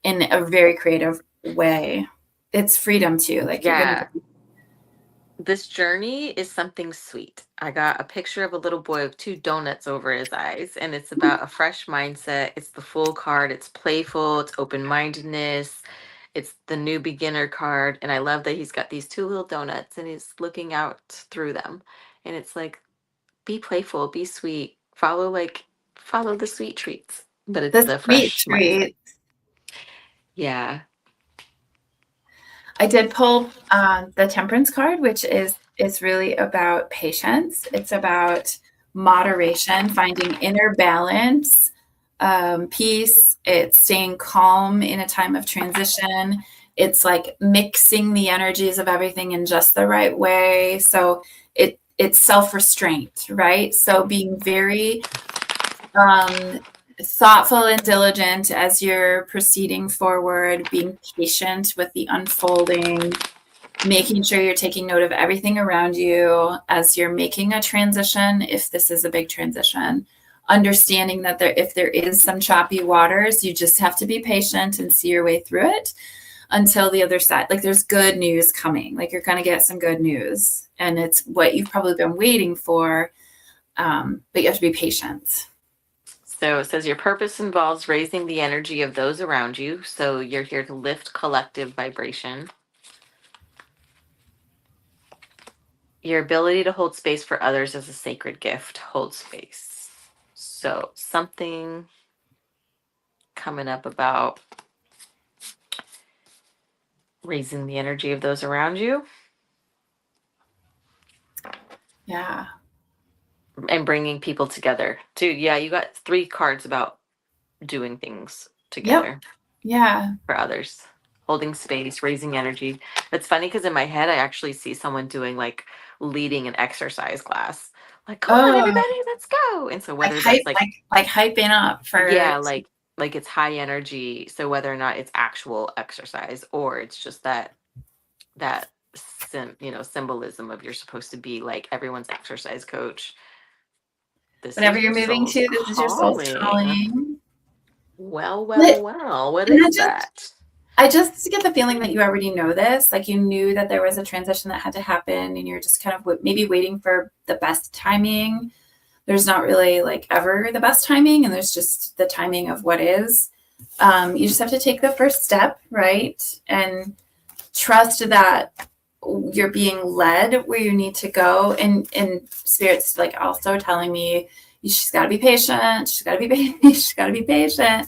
in a very creative way. It's freedom too. Like you're going Yeah. to. This journey is something sweet. I got a picture of a little boy with two donuts over his eyes, and it's about a fresh mindset. It's the full card. It's playful. It's open-mindedness. It's the new beginner card. And I love that he's got these two little donuts and he's looking out through them. And it's like, be playful, be sweet, follow the sweet treats. But it's The the sweet fresh mindset. treat. Yeah. I did pull the Temperance card, which is really about patience. It's about moderation, finding inner balance, peace. It's staying calm in a time of transition. It's like mixing the energies of everything in just the right way. So it's self-restraint, right? So being very thoughtful and diligent as you're proceeding forward, being patient with the unfolding, making sure you're taking note of everything around you as you're making a transition, if this is a big transition. Understanding that if there is some choppy waters, you just have to be patient and see your way through it until the other side. Like there's good news coming. Like you're going to get some good news, and it's what you've probably been waiting for, but you have to be patient. So it says your purpose involves raising the energy of those around you. So you're here to lift collective vibration. Your ability to hold space for others is a sacred gift. Hold space. So something coming up about raising the energy of those around you. Yeah. And bringing people together. Dude, yeah, you got 3 cards about doing things together. Yep. Yeah. For others, holding space, raising energy. It's funny because in my head I actually see someone doing like leading an exercise class, like, come on Oh, everybody, let's go. And so whether that's like, like hyping up for. yeah, like it's high energy, so whether or not it's actual exercise or it's just that symbolism of you're supposed to be like everyone's exercise coach. This Whatever is you're your moving soul's to, this is your soul's calling. calling. Well, But, what and is that? I just get the feeling that you already know this. Like you knew that there was a transition that had to happen, and you're just kind of maybe waiting for the best timing. There's not really like ever the best timing, and there's just the timing of what is. You just have to take the first step, right? And trust that you're being led where you need to go. And spirit's like also telling me she's got to be patient. She's got to be patient. She's got to be patient.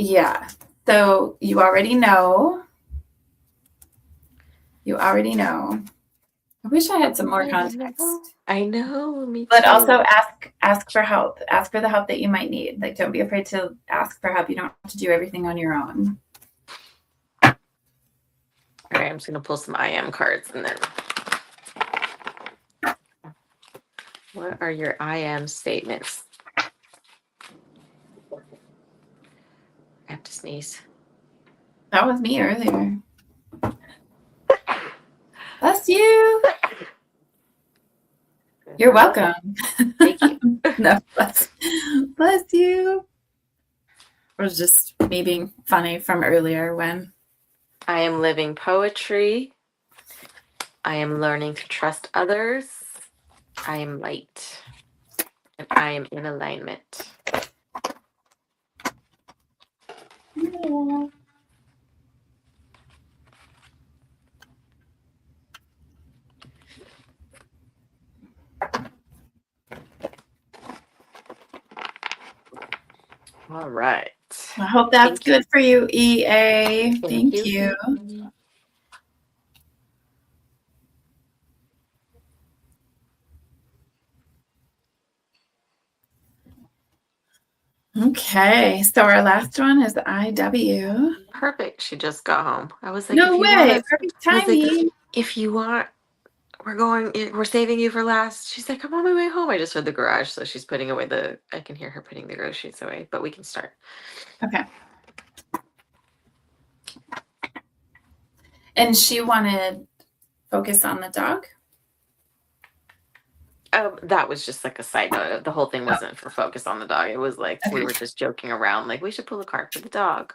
Yeah. So you already know. You already know. I wish I had some more context. I know, me too. But also ask for help. Ask for the help that you might need. Like don't be afraid to ask for help. You don't have to do everything on your own. All right, I'm just gonna pull some I am cards and then. What are your I am statements? I have to sneeze. That was me earlier. Bless you. You're welcome. Thank you. No, bless you. It was just me being funny from earlier when. I am living poetry. I am learning to trust others. I am light. And I am in alignment. Yeah. All right. I hope that's good for you, EA. Thank you. you. Okay, so our last one is IW. Perfect. She just got home. I was like, No if you way, want perfect I was like, timing. if you want, we're saving you for last. She's like, I'm on my way home. I just heard the garage, so she's putting away I can hear her putting the groceries away, but we can start. Okay. And she wanted focus on the dog? That was just like a side note. The whole thing wasn't for focus on the dog. It was like we were just joking around, like we should pull a card for the dog.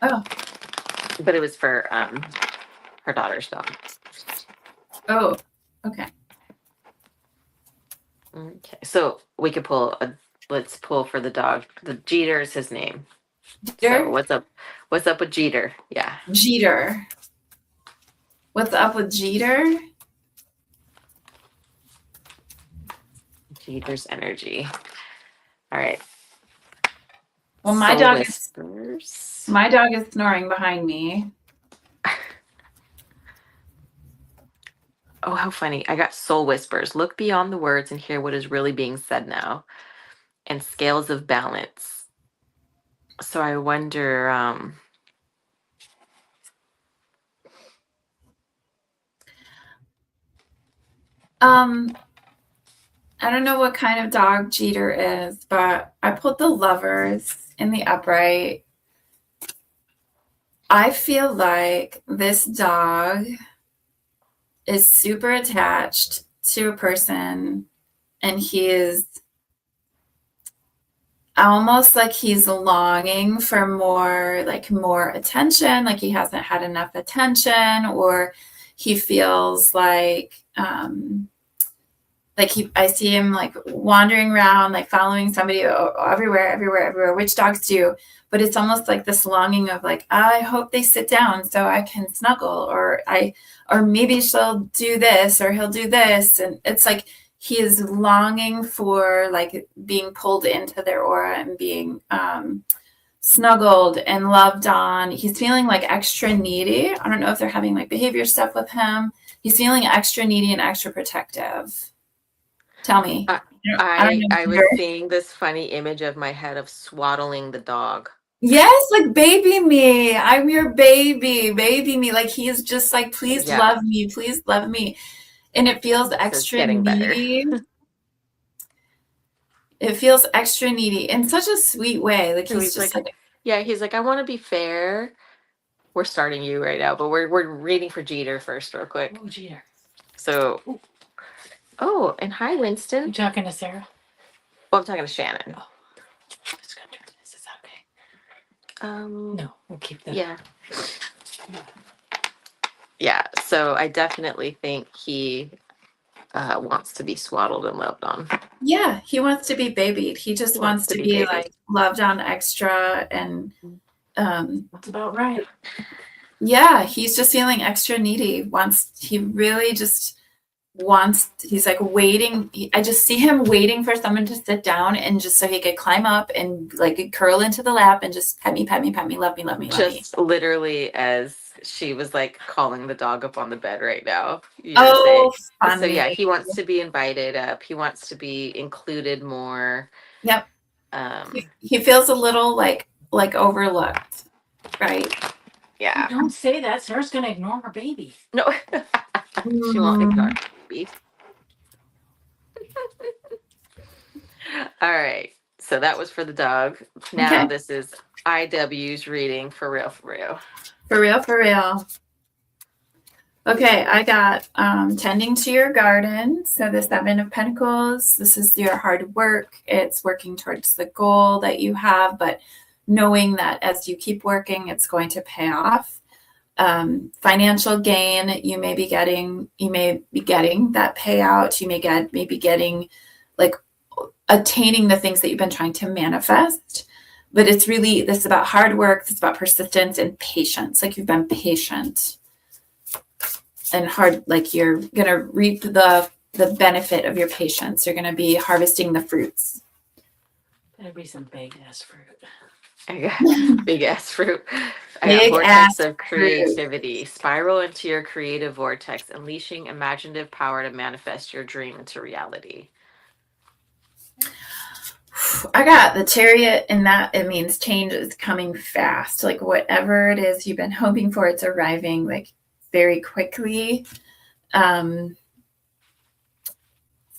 Oh. But it was for her daughter's dog. Oh, okay. Okay, so we could let's pull for the dog. The Jeter is his name. Jeter? So what's up with Jeter? Yeah. Jeter. What's up with Jeter? Jeter's energy. All right. Well, my dog is snoring behind me. Oh, how funny. I got soul whispers. Look beyond the words and hear what is really being said now. And scales of balance. So I wonder, I don't know what kind of dog Jeter is, but I pulled the lovers in the upright. I feel like this dog is super attached to a person, and he is almost like he's longing for more attention, like he hasn't had enough attention, or he feels like I see him like wandering around, like following somebody everywhere, which dogs do. But it's almost like this longing of like, I hope they sit down so I can snuggle, or maybe she'll do this or he'll do this. And it's like he is longing for like being pulled into their aura and being snuggled and loved on. He's feeling like extra needy. I don't know if they're having like behavior stuff with him. He's feeling extra needy and extra protective. Tell me. I I don't know if I was you're. seeing this funny image of my head of swaddling the dog. Yes, like baby me. I'm your baby, baby me. Like he is just like, please Yeah, love me, please love me. And it feels this is extra getting better. needy. It feels extra needy in such a sweet way. Like So he's he's just like, like, yeah, he's like, I want to be fair. We're starting you right now, but we're reading for Jeter first, real quick. Oh, Jeter. So, oh, and hi, You Winston. talking to Sarah? Oh, I'm talking to Shannon. Oh, I'm just gonna turn this. Is that okay? No, We'll keep the. yeah, yeah. So I definitely think he wants to be swaddled and loved on. yeah, he wants to be babied. He just Wants wants to to be be babied. like loved on extra and That's about right. yeah, he's just feeling extra needy. He really just wants, he's like waiting. I just see him waiting for someone to sit down and just so he could climb up and like curl into the lap and just pet me, pet me, pet me, love me, love me, love me. Just literally as she was like calling the dog up on the bed right now. You're Oh, saying. So yeah, funny. he wants to be invited up. He wants to be included more. Yep. Um, He feels a little like overlooked, right? yeah. Don't say that. Sarah's gonna ignore her baby. No, she won't ignore me. All right. So that was for the dog. Now Okay. this is IW's reading for real, for real. For real, for real. Okay, I got tending to your garden. So the Seven of Pentacles, this is your hard work. It's working towards the goal that you have, but knowing that as you keep working, it's going to pay off. Financial gain, you may be getting that payout. You may be getting like attaining the things that you've been trying to manifest. But it's really, this is about hard work. It's about persistence and patience. Like you've been patient and hard, like you're going to reap the benefit of your patience. You're going to be harvesting the fruits. That'd be some big ass fruit. I got big ass fruit. I got Big vortex ass of fruit. creativity. Spiral into your creative vortex, unleashing imaginative power to manifest your dream into reality. I got the Chariot, and that it means change is coming fast. Like whatever it is you've been hoping for, it's arriving like very quickly.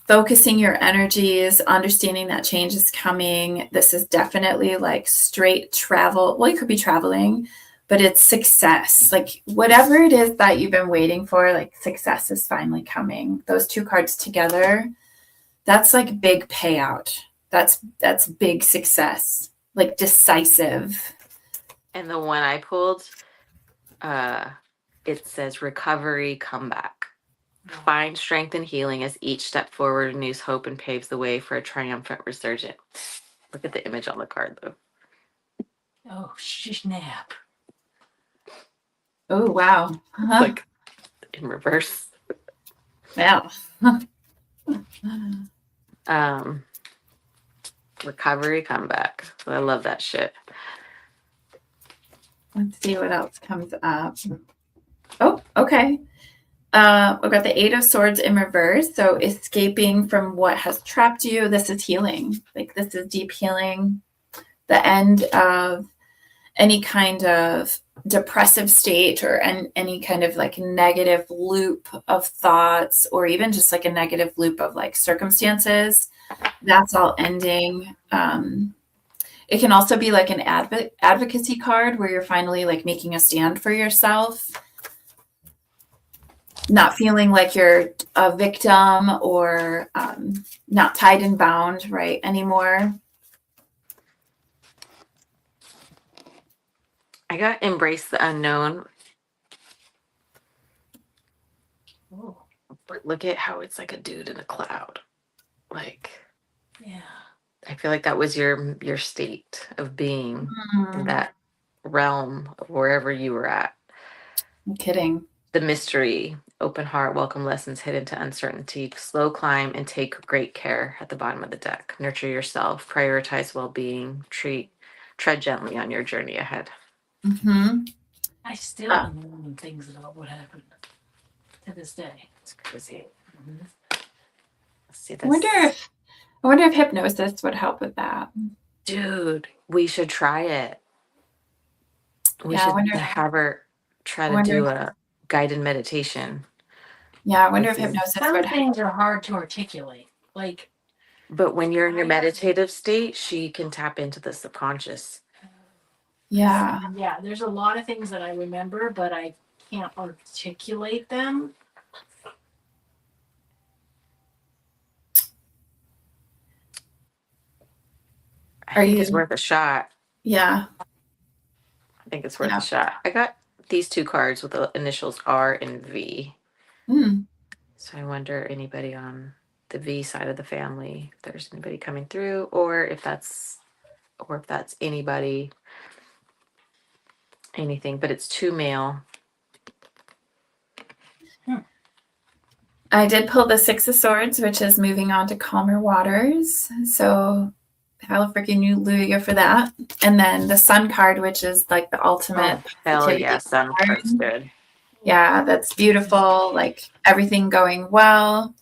Focusing your energies, understanding that change is coming. This is definitely like straight travel. Well, you could be traveling, but it's success. Like whatever it is that you've been waiting for, like success is finally coming. Those two cards together, that's like big payout. That's big success, like decisive. And the one I pulled, it says recovery, comeback. Find strength and healing as each step forward renews hope and paves the way for a triumphant resurgence. Look at the image on the card, though. Oh, snap. Oh, wow. Like in reverse. Yeah. Recovery, comeback. So I love that shit. Let's see what else comes up. Oh, okay. We've got the Eight of Swords in reverse. So escaping from what has trapped you. This is healing. Like this is deep healing. The end of any kind of depressive state or any kind of like negative loop of thoughts or even just like a negative loop of like circumstances. That's all ending. It can also be like an advocacy card where you're finally like making a stand for yourself. Not feeling like you're a victim or not tied and bound, right, anymore. I got embrace the unknown. Oh, Look at how it's like a dude in a cloud. Like, yeah. I feel like that was your state of being in that realm of wherever you were at. I'm kidding. The mystery, open heart, welcome lessons hidden to uncertainty, slow climb and take great care at the bottom of the deck. Nurture yourself, prioritize well-being, treat tread gently on your journey ahead. Mm-hmm. I still am learning things about what happened to this day. It's crazy. Mhm. Let's see I this. wonder if hypnosis would help with that. Dude, we should try it. We Yeah, I should wonder. have her try I to wonder. do a guided meditation. Yeah, I wonder if This is- hypnosis Some would help. things are hard to articulate. Like, But when you're in your meditative state, she can tap into the subconscious. Yeah. yeah, there's a lot of things that I remember, but I can't articulate them. I think it's worth a shot. Yeah. I think it's worth a shot. I got these 2 cards with the initials R and V. Mm. So I wonder anybody on the V side of the family, if there's anybody coming through, or if that's anybody, anything, but it's 2 male. I did pull the Six of Swords, which is moving on to calmer waters. So hallelujah for that. And then the Sun card, which is like the ultimate Hell positivity yeah, Sun card. card's good. Yeah, that's beautiful. Like everything going well.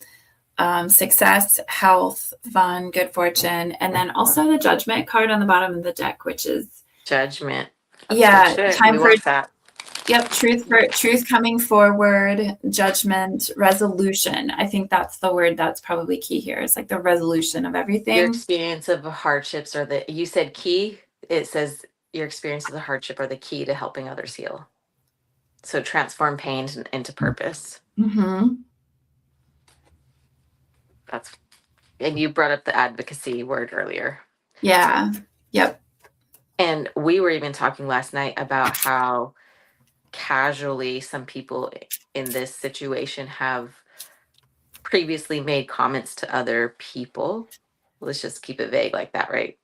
Success, health, fun, good fortune. And then also the Judgment card on the bottom of the deck, which is Judgment. That's yeah, good shit. time We for want that. yep, truth coming forward, judgment, resolution. I think that's the word that's probably key here. It's like the resolution of Your everything. experience of hardships are you said key. It says your experiences of hardship are the key to helping others heal. So transform pain into purpose. Mm-hmm. And you brought up the advocacy word earlier. Yeah. Yep. And we were even talking last night about how casually some people in this situation have previously made comments to other people. Let's just keep it vague like that, right?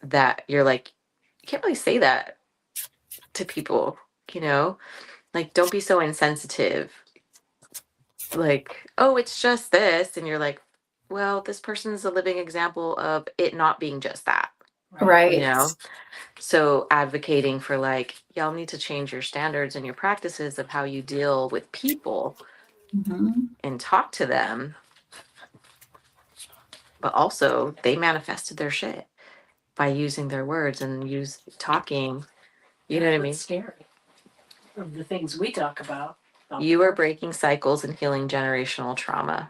That you're like, you can't really say that to people, like, don't be so insensitive. Like, oh, it's just this. And you're like, well, this person's a living example of it not being just that, Right. So advocating for like, y'all need to change your standards and your practices of how you deal with people Mm-hmm. and talk to them. But also they manifested their shit by using their words and talking. You know what I mean? It's scary. Of the things we talk about. You are breaking cycles and healing generational trauma.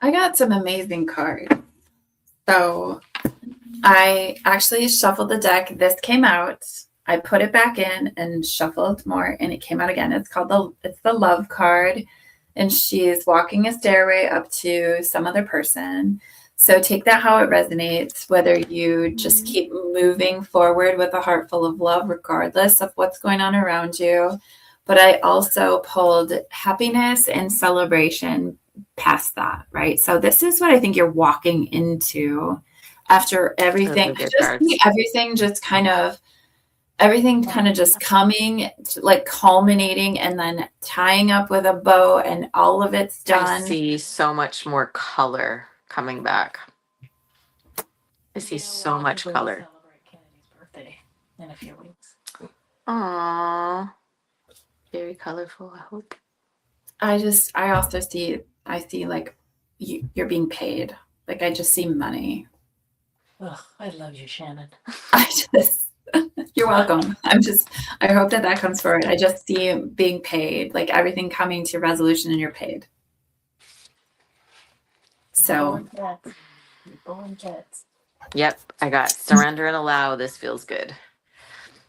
I got some amazing cards. So I actually shuffled the deck. This came out. I put it back in and shuffled more, and it came out again. It's the love card, and she's walking a stairway up to some other person. So take that how it resonates, whether you just keep moving forward with a heart full of love, regardless of what's going on around you. But I also pulled happiness and celebration past that, right? So this is what I think you're walking into after everything. Everything kind of just coming, like culminating and then tying up with a bow, and all of it's done. I see so much more color coming back. I see so much color. Celebrate Kennedy's birthday in a few weeks. Aww. Very colorful, I hope. I also see like you're being paid. Like I just see money. Ugh, I love you, Shannon. You're welcome. I hope that comes forward. I just see being paid, like everything coming to resolution and you're paid. So. Bowling cats. Yep, I got surrender and allow. This feels good.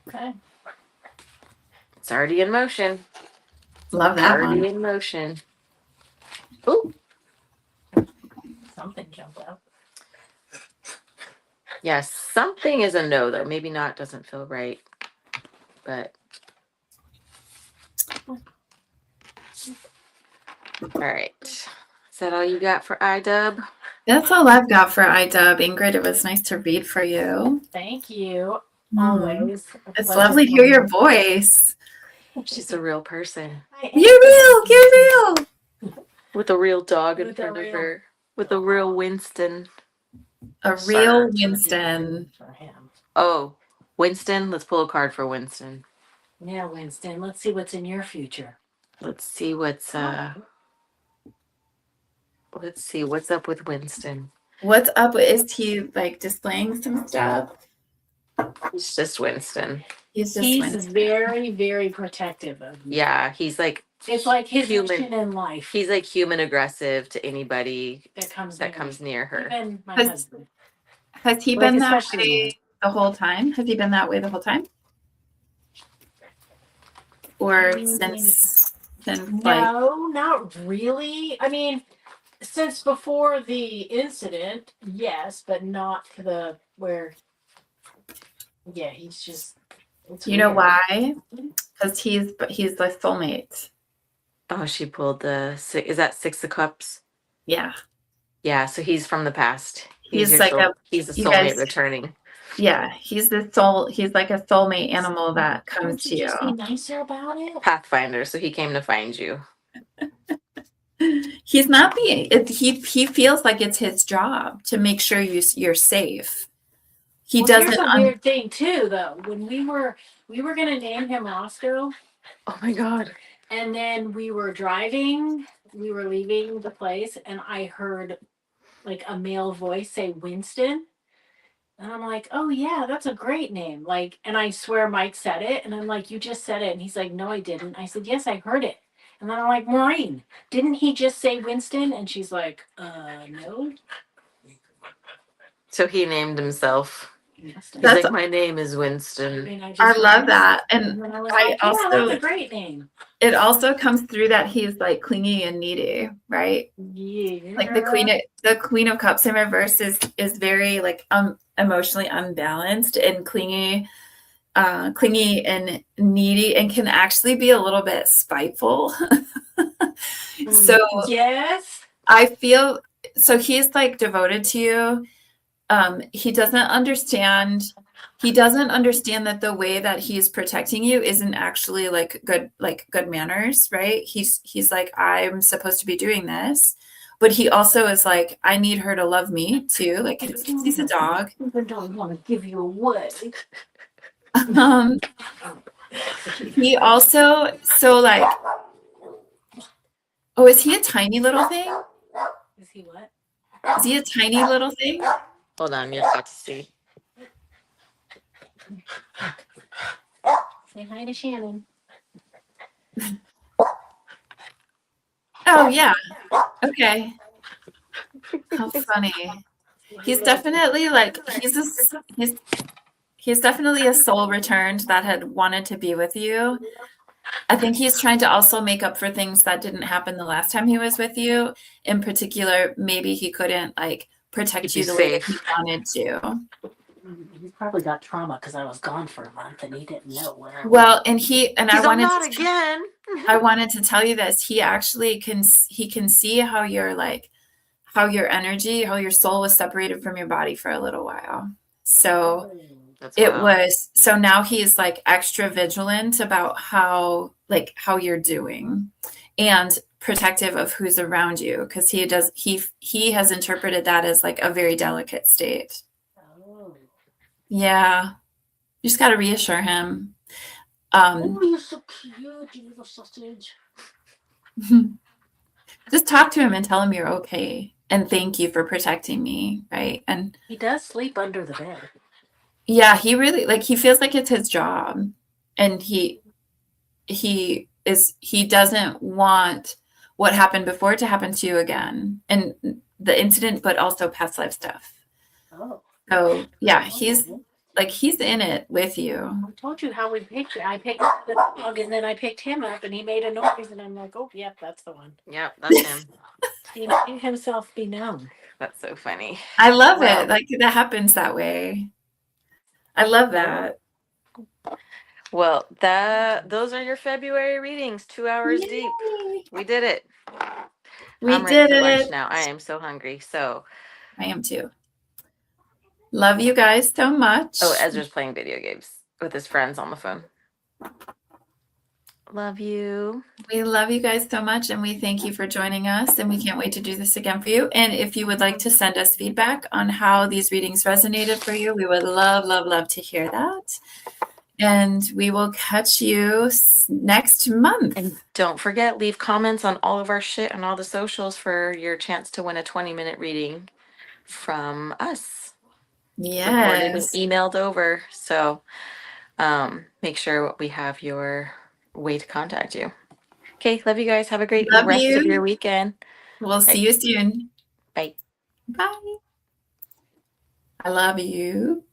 Okay. It's already in motion. Love that one. Already in motion. Ooh. Something jumped out. Yes, something is a no, though. Maybe not, doesn't feel right. But. All right. Is that all you got for iDub? That's all I've got for iDub. Ingrid, it was nice to read for you. Thank you. Always. It's lovely to hear your voice. She's a real person. You're real. With a real dog in front of her. With a real Winston. A Sir. real Winston. For him. Oh, Winston. Let's pull a card for Winston. Yeah, Winston. Let's see what's in your future. Let's see what's up with Winston. What's up? Is he like displaying some stuff? It's just Winston. He's just He's Winston. very, very protective of you. Yeah, he's like It's like his Human. mission in life he's like human aggressive to anybody that comes that near comes me. near her. Even my Has- husband. Has he Like, been that especially way the whole time? Has he been that way the whole time? Or since like No, not really. I mean, since before the incident, yes, but not to the where. Yeah, he's just. It's you know weird. why? Because he's the soulmate. Oh, she pulled the six. Is that 6 of Cups? Yeah. Yeah, so he's from the past. He's your like he's a you soulmate guys- returning. Yeah, he's the soul. He's like a soulmate animal that comes Wouldn't to you just be you. nicer about it? Pathfinder, so he came to find you. He's not being. He feels like it's his job to make sure you're safe. He Well, doesn't. here's a weird thing too, though. When we were gonna name him Roscoe, Oh my god. and then we were driving. We were leaving the place, and I heard like a male voice say Winston. And I'm like, oh yeah, that's a great name. Like, and I swear Mike said it. And I'm like, you just said it. And he's like, no, I didn't. I said, yes, I heard it. And then I'm like, Maureen, didn't he just say Winston? And she's like, no. So he named himself. He's That's- like, my name is Winston. And I love that, and then I was I like, yeah, also- that's a great name. it also comes through that he's like clingy and needy, right? Yeah. Like the Queen of Cups in reverse is very like emotionally unbalanced and clingy and needy, and can actually be a little bit spiteful. So yes. I feel so he's like devoted to you. He doesn't understand that the way that he's protecting you isn't actually like good manners, right? He's like, I'm supposed to be doing this, but he also is like, I need her to love me too, like he's a dog. I don't want to give you away. He also like, oh, is he a tiny little thing? Is he what? Is he a tiny little thing? Hold on, you're about to see. Say hi to Shannon. Oh yeah. Okay. How funny. He's definitely like he's definitely a soul returned that had wanted to be with you. I think he's trying to also make up for things that didn't happen the last time he was with you. In particular, maybe he couldn't like protect Keep you you the way that safe. he wanted to. He probably got trauma because I was gone for a month and he didn't know where I was. Well, and Not again. I wanted to tell you this. He actually can see how your energy, how your soul was separated from your body for a little while. So That's it wild. was, so now he's like extra vigilant about how you're doing and protective of who's around you, because he has interpreted that as like a very delicate state. Oh. Yeah. You just got to reassure him. Oh, you're so cute, you little sausage. Just talk to him and tell him you're okay and thank you for protecting me, right? And He does sleep under the bed. yeah, he really he feels like it's his job, and he doesn't want what happened before to happen to you again, and the incident, but also past life stuff. Oh. So yeah, he's in it with you. I told you how we picked it. I picked the dog and then I picked him up and he made a noise and I'm like, oh, yep, that's the one. Yep, that's him. He made himself be known. That's so funny. I love Wow. it. Like that happens that way. I love that. Well, those are your February readings, 2 hours deep. We did it. I'm ready for lunch now. I am so hungry. So I am too. Love you guys so much. Ezra's playing video games with his friends on the phone. Love you. We love you guys so much, and we thank you for joining us, and we can't wait to do this again for you. And if you would like to send us feedback on how these readings resonated for you, we would love, love, love to hear that. And we will catch you next month. And don't forget, leave comments on all of our shit on all the socials for your chance to win a 20-minute reading from us. Recorded and Yes. emailed over. So make sure we have your way to contact you. Okay, love you guys. Have a great Love rest of your you. weekend. We'll Bye. see you soon. Bye. Bye. I love you.